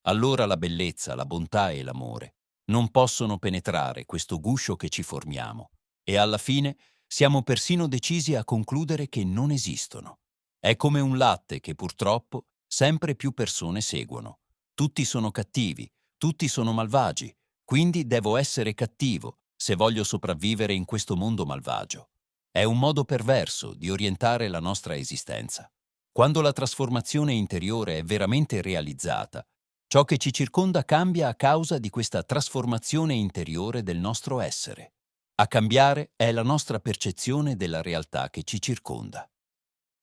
allora la bellezza, la bontà e l'amore non possono penetrare questo guscio che ci formiamo e alla fine siamo persino decisi a concludere che non esistono. È come un latte che purtroppo sempre più persone seguono. Tutti sono cattivi, tutti sono malvagi, quindi devo essere cattivo se voglio sopravvivere in questo mondo malvagio. È un modo perverso di orientare la nostra esistenza. Quando la trasformazione interiore è veramente realizzata, ciò che ci circonda cambia a causa di questa trasformazione interiore del nostro essere. A cambiare è la nostra percezione della realtà che ci circonda.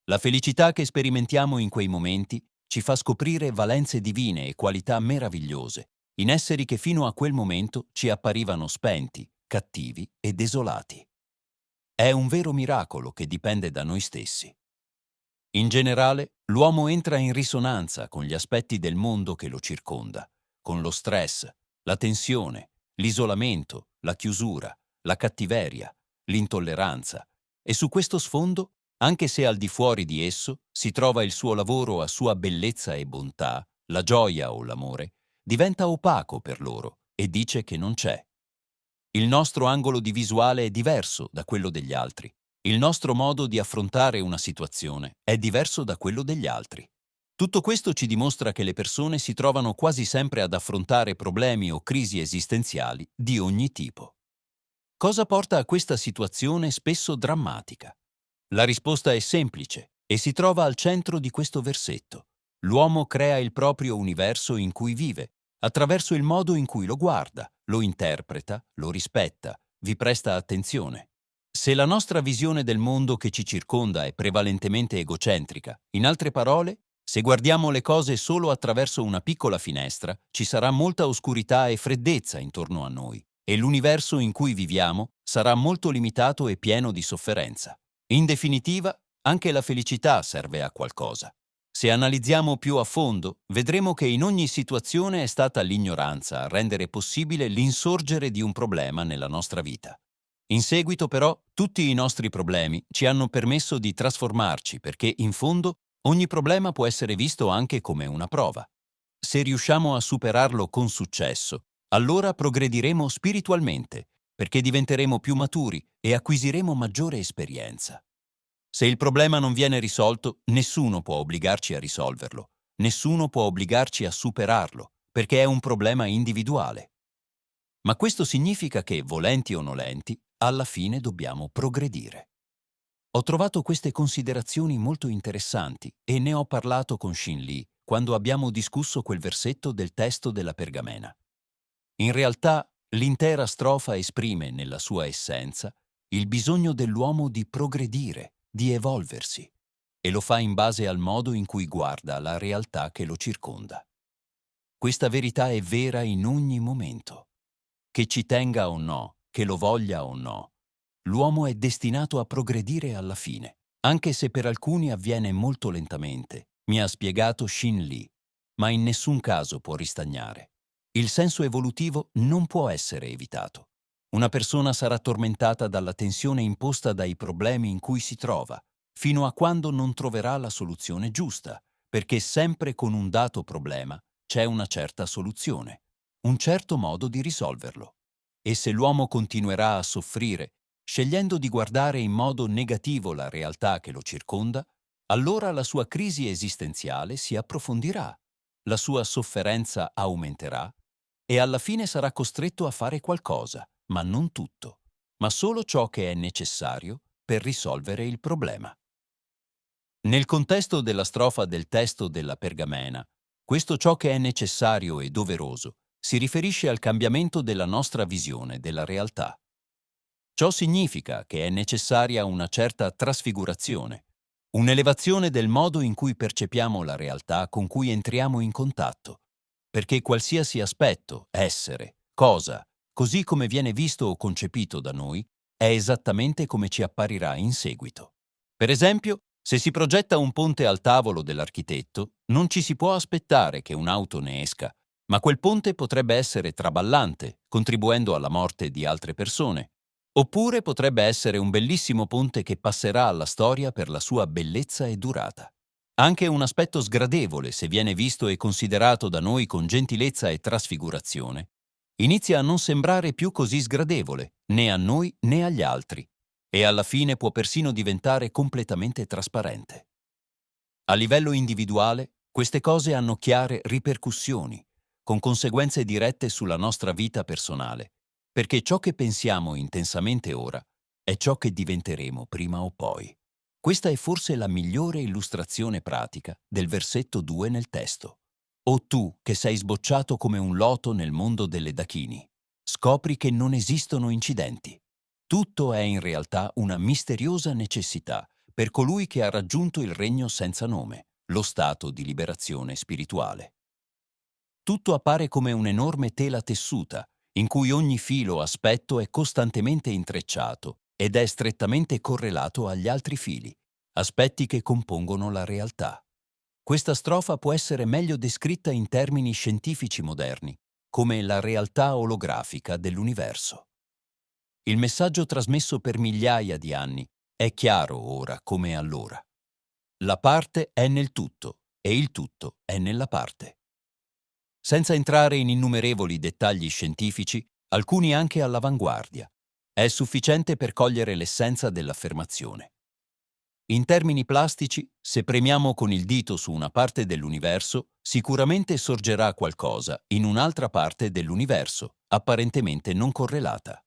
La felicità che sperimentiamo in quei momenti ci fa scoprire valenze divine e qualità meravigliose in esseri che fino a quel momento ci apparivano spenti, cattivi e desolati. È un vero miracolo che dipende da noi stessi. In generale, l'uomo entra in risonanza con gli aspetti del mondo che lo circonda, con lo stress, la tensione, l'isolamento, la chiusura, la cattiveria, l'intolleranza, e su questo sfondo, anche se al di fuori di esso si trova il suo lavoro a sua bellezza e bontà, la gioia o l'amore, diventa opaco per loro e dice che non c'è. Il nostro angolo di visuale è diverso da quello degli altri. Il nostro modo di affrontare una situazione è diverso da quello degli altri. Tutto questo ci dimostra che le persone si trovano quasi sempre ad affrontare problemi o crisi esistenziali di ogni tipo. Cosa porta a questa situazione spesso drammatica? La risposta è semplice e si trova al centro di questo versetto. L'uomo crea il proprio universo in cui vive, attraverso il modo in cui lo guarda, lo interpreta, lo rispetta, vi presta attenzione. Se la nostra visione del mondo che ci circonda è prevalentemente egocentrica, in altre parole, se guardiamo le cose solo attraverso una piccola finestra, ci sarà molta oscurità e freddezza intorno a noi, e l'universo in cui viviamo sarà molto limitato e pieno di sofferenza. In definitiva, anche la felicità serve a qualcosa. Se analizziamo più a fondo, vedremo che in ogni situazione è stata l'ignoranza a rendere possibile l'insorgere di un problema nella nostra vita. In seguito, però, tutti i nostri problemi ci hanno permesso di trasformarci perché, in fondo, ogni problema può essere visto anche come una prova. Se riusciamo a superarlo con successo, allora progrediremo spiritualmente, perché diventeremo più maturi e acquisiremo maggiore esperienza. Se il problema non viene risolto, nessuno può obbligarci a risolverlo, nessuno può obbligarci a superarlo, perché è un problema individuale. Ma questo significa che, volenti o nolenti, alla fine dobbiamo progredire. Ho trovato queste considerazioni molto interessanti e ne ho parlato con Shin Lee quando abbiamo discusso quel versetto del testo della pergamena. In realtà, l'intera strofa esprime, nella sua essenza, il bisogno dell'uomo di progredire, di evolversi, e lo fa in base al modo in cui guarda la realtà che lo circonda. Questa verità è vera in ogni momento. Che ci tenga o no, che lo voglia o no, l'uomo è destinato a progredire alla fine, anche se per alcuni avviene molto lentamente, mi ha spiegato Shin Lee, ma in nessun caso può ristagnare. Il senso evolutivo non può essere evitato. Una persona sarà tormentata dalla tensione imposta dai problemi in cui si trova, fino a quando non troverà la soluzione giusta, perché sempre con un dato problema c'è una certa soluzione, un certo modo di risolverlo. E se l'uomo continuerà a soffrire, scegliendo di guardare in modo negativo la realtà che lo circonda, allora la sua crisi esistenziale si approfondirà, la sua sofferenza aumenterà e alla fine sarà costretto a fare qualcosa, ma non tutto, ma solo ciò che è necessario per risolvere il problema. Nel contesto della strofa del testo della pergamena, questo ciò che è necessario e doveroso si riferisce al cambiamento della nostra visione della realtà. Ciò significa che è necessaria una certa trasfigurazione, un'elevazione del modo in cui percepiamo la realtà con cui entriamo in contatto, perché qualsiasi aspetto, essere, cosa, così come viene visto o concepito da noi, è esattamente come ci apparirà in seguito. Per esempio, se si progetta un ponte al tavolo dell'architetto, non ci si può aspettare che un'auto ne esca, ma quel ponte potrebbe essere traballante, contribuendo alla morte di altre persone, oppure potrebbe essere un bellissimo ponte che passerà alla storia per la sua bellezza e durata. Anche un aspetto sgradevole, se viene visto e considerato da noi con gentilezza e trasfigurazione, inizia a non sembrare più così sgradevole, né a noi né agli altri, e alla fine può persino diventare completamente trasparente. A livello individuale, queste cose hanno chiare ripercussioni, con conseguenze dirette sulla nostra vita personale, perché ciò che pensiamo intensamente ora è ciò che diventeremo prima o poi. Questa è forse la migliore illustrazione pratica del versetto 2 nel testo. O tu, che sei sbocciato come un loto nel mondo delle dachini, scopri che non esistono incidenti. Tutto è in realtà una misteriosa necessità per colui che ha raggiunto il regno senza nome, lo stato di liberazione spirituale. Tutto appare come un'enorme tela tessuta, in cui ogni filo o aspetto è costantemente intrecciato ed è strettamente correlato agli altri fili, aspetti che compongono la realtà. Questa strofa può essere meglio descritta in termini scientifici moderni, come la realtà olografica dell'universo. Il messaggio trasmesso per migliaia di anni è chiaro ora come allora. La parte è nel tutto e il tutto è nella parte. Senza entrare in innumerevoli dettagli scientifici, alcuni anche all'avanguardia, è sufficiente per cogliere l'essenza dell'affermazione. In termini plastici, se premiamo con il dito su una parte dell'universo, sicuramente sorgerà qualcosa in un'altra parte dell'universo, apparentemente non correlata.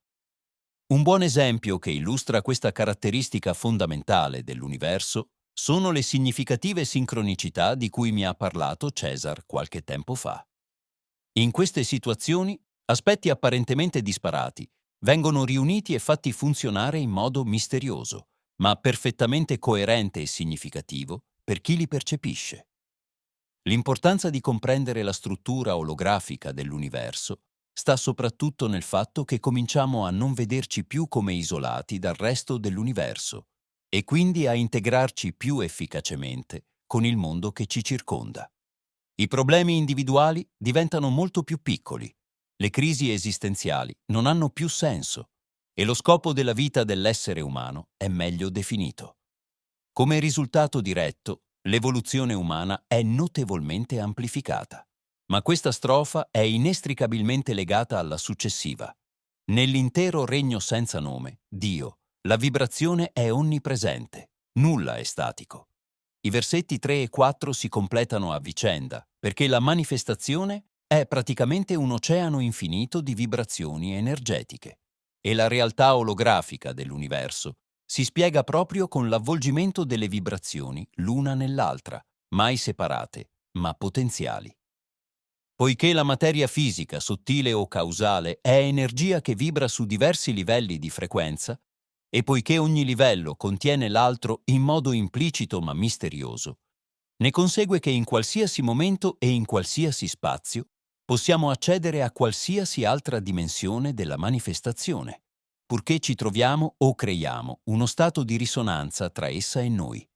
Un buon esempio che illustra questa caratteristica fondamentale dell'universo sono le significative sincronicità di cui mi ha parlato Cesar qualche tempo fa. In queste situazioni, aspetti apparentemente disparati vengono riuniti e fatti funzionare in modo misterioso, ma perfettamente coerente e significativo per chi li percepisce. L'importanza di comprendere la struttura olografica dell'universo sta soprattutto nel fatto che cominciamo a non vederci più come isolati dal resto dell'universo e quindi a integrarci più efficacemente con il mondo che ci circonda. I problemi individuali diventano molto più piccoli, le crisi esistenziali non hanno più senso e lo scopo della vita dell'essere umano è meglio definito. Come risultato diretto, l'evoluzione umana è notevolmente amplificata. Ma questa strofa è inestricabilmente legata alla successiva. Nell'intero regno senza nome, Dio, la vibrazione è onnipresente. nulla è statico. I versetti 3 e 4 si completano a vicenda, perché la manifestazione è praticamente un oceano infinito di vibrazioni energetiche. E la realtà olografica dell'universo si spiega proprio con l'avvolgimento delle vibrazioni l'una nell'altra, mai separate, ma potenziali. Poiché la materia fisica, sottile o causale, è energia che vibra su diversi livelli di frequenza, e poiché ogni livello contiene l'altro in modo implicito ma misterioso, ne consegue che in qualsiasi momento e in qualsiasi spazio possiamo accedere a qualsiasi altra dimensione della manifestazione, purché ci troviamo o creiamo uno stato di risonanza tra essa e noi.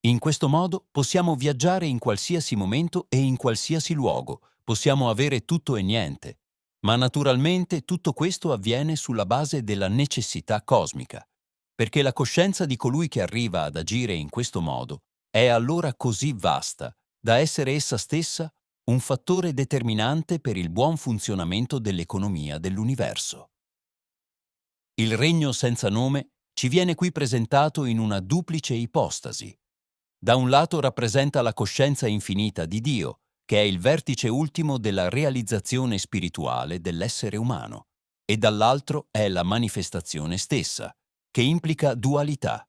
In questo modo possiamo viaggiare in qualsiasi momento e in qualsiasi luogo, possiamo avere tutto e niente, ma naturalmente tutto questo avviene sulla base della necessità cosmica, perché la coscienza di colui che arriva ad agire in questo modo è allora così vasta da essere essa stessa un fattore determinante per il buon funzionamento dell'economia dell'universo. Il regno senza nome ci viene qui presentato in una duplice ipostasi. Da un lato rappresenta la coscienza infinita di Dio, che è il vertice ultimo della realizzazione spirituale dell'essere umano, e dall'altro è la manifestazione stessa, che implica dualità.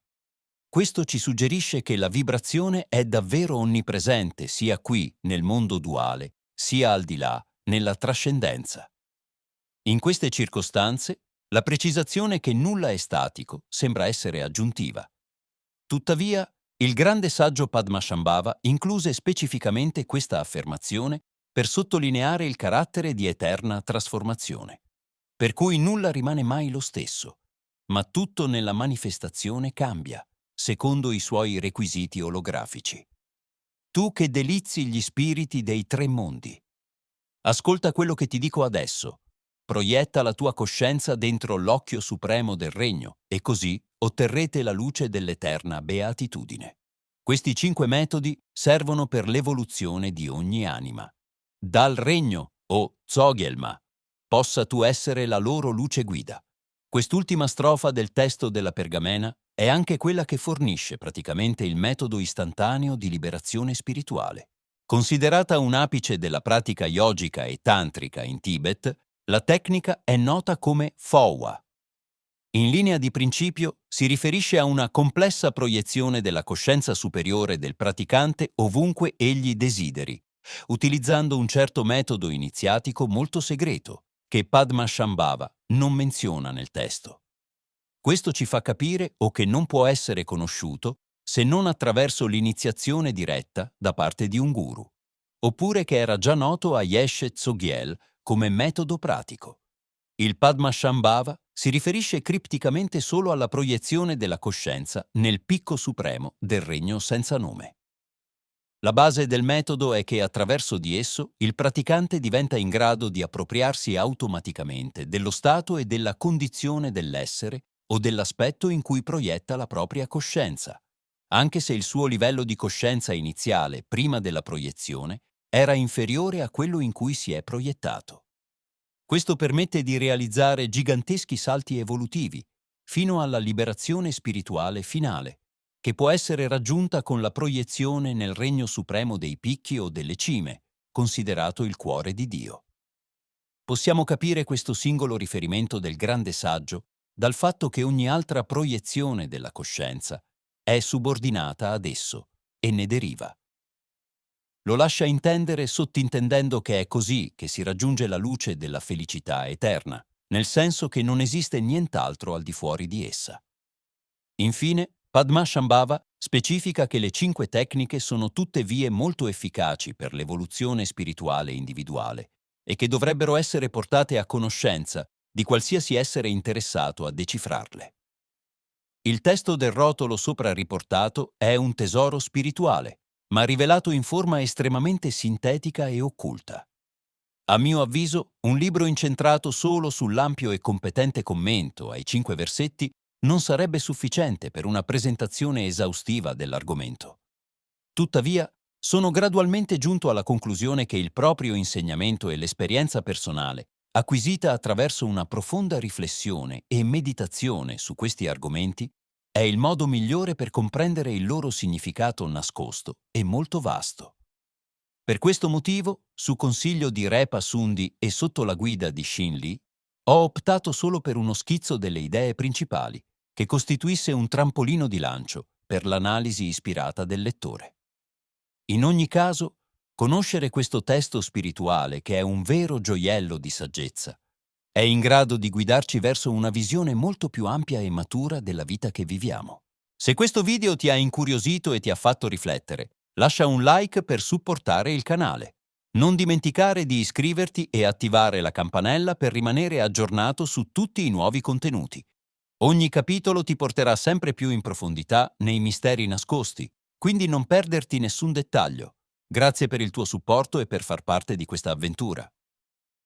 Questo ci suggerisce che la vibrazione è davvero onnipresente sia qui, nel mondo duale, sia al di là, nella trascendenza. In queste circostanze, la precisazione che nulla è statico sembra essere aggiuntiva. Tuttavia, il grande saggio Padmasambhava incluse specificamente questa affermazione per sottolineare il carattere di eterna trasformazione, per cui nulla rimane mai lo stesso, ma tutto nella manifestazione cambia, secondo i suoi requisiti olografici. Tu che delizi gli spiriti dei tre mondi, ascolta quello che ti dico adesso. Proietta la tua coscienza dentro l'occhio supremo del regno e così otterrete la luce dell'eterna beatitudine. Questi 5 metodi servono per l'evoluzione di ogni anima. Dal regno, o Zogyelma, possa tu essere la loro luce guida. Quest'ultima strofa del testo della pergamena è anche quella che fornisce praticamente il metodo istantaneo di liberazione spirituale. Considerata un apice della pratica yogica e tantrica in Tibet, la tecnica è nota come Phowa. In linea di principio si riferisce a una complessa proiezione della coscienza superiore del praticante ovunque egli desideri, utilizzando un certo metodo iniziatico molto segreto, che Padmasambhava non menziona nel testo. Questo ci fa capire o che non può essere conosciuto se non attraverso l'iniziazione diretta da parte di un guru, oppure che era già noto a Yeshe Tsogyel come metodo pratico. Il Padmasambhava si riferisce cripticamente solo alla proiezione della coscienza nel picco supremo del regno senza nome. La base del metodo è che attraverso di esso il praticante diventa in grado di appropriarsi automaticamente dello stato e della condizione dell'essere o dell'aspetto in cui proietta la propria coscienza, anche se il suo livello di coscienza iniziale, prima della proiezione, era inferiore a quello in cui si è proiettato. Questo permette di realizzare giganteschi salti evolutivi, fino alla liberazione spirituale finale, che può essere raggiunta con la proiezione nel regno supremo dei picchi o delle cime, considerato il cuore di Dio. Possiamo capire questo singolo riferimento del grande saggio dal fatto che ogni altra proiezione della coscienza è subordinata ad esso e ne deriva. Lo lascia intendere sottintendendo che è così che si raggiunge la luce della felicità eterna, nel senso che non esiste nient'altro al di fuori di essa. Infine, Padmasambhava specifica che le 5 tecniche sono tutte vie molto efficaci per l'evoluzione spirituale individuale e che dovrebbero essere portate a conoscenza di qualsiasi essere interessato a decifrarle. Il testo del rotolo sopra riportato è un tesoro spirituale, ma rivelato in forma estremamente sintetica e occulta. A mio avviso, un libro incentrato solo sull'ampio e competente commento ai 5 versetti non sarebbe sufficiente per una presentazione esaustiva dell'argomento. Tuttavia, sono gradualmente giunto alla conclusione che il proprio insegnamento e l'esperienza personale, acquisita attraverso una profonda riflessione e meditazione su questi argomenti, È il modo migliore per comprendere il loro significato nascosto e molto vasto. Per questo motivo, su consiglio di Repa Sundi e sotto la guida di Shin Lee, ho optato solo per uno schizzo delle idee principali, che costituisse un trampolino di lancio per l'analisi ispirata del lettore. In ogni caso, conoscere questo testo spirituale, che è un vero gioiello di saggezza, è in grado di guidarci verso una visione molto più ampia e matura della vita che viviamo. Se questo video ti ha incuriosito e ti ha fatto riflettere, lascia un like per supportare il canale. Non dimenticare di iscriverti e attivare la campanella per rimanere aggiornato su tutti i nuovi contenuti. Ogni capitolo ti porterà sempre più in profondità nei misteri nascosti, quindi non perderti nessun dettaglio. Grazie per il tuo supporto e per far parte di questa avventura.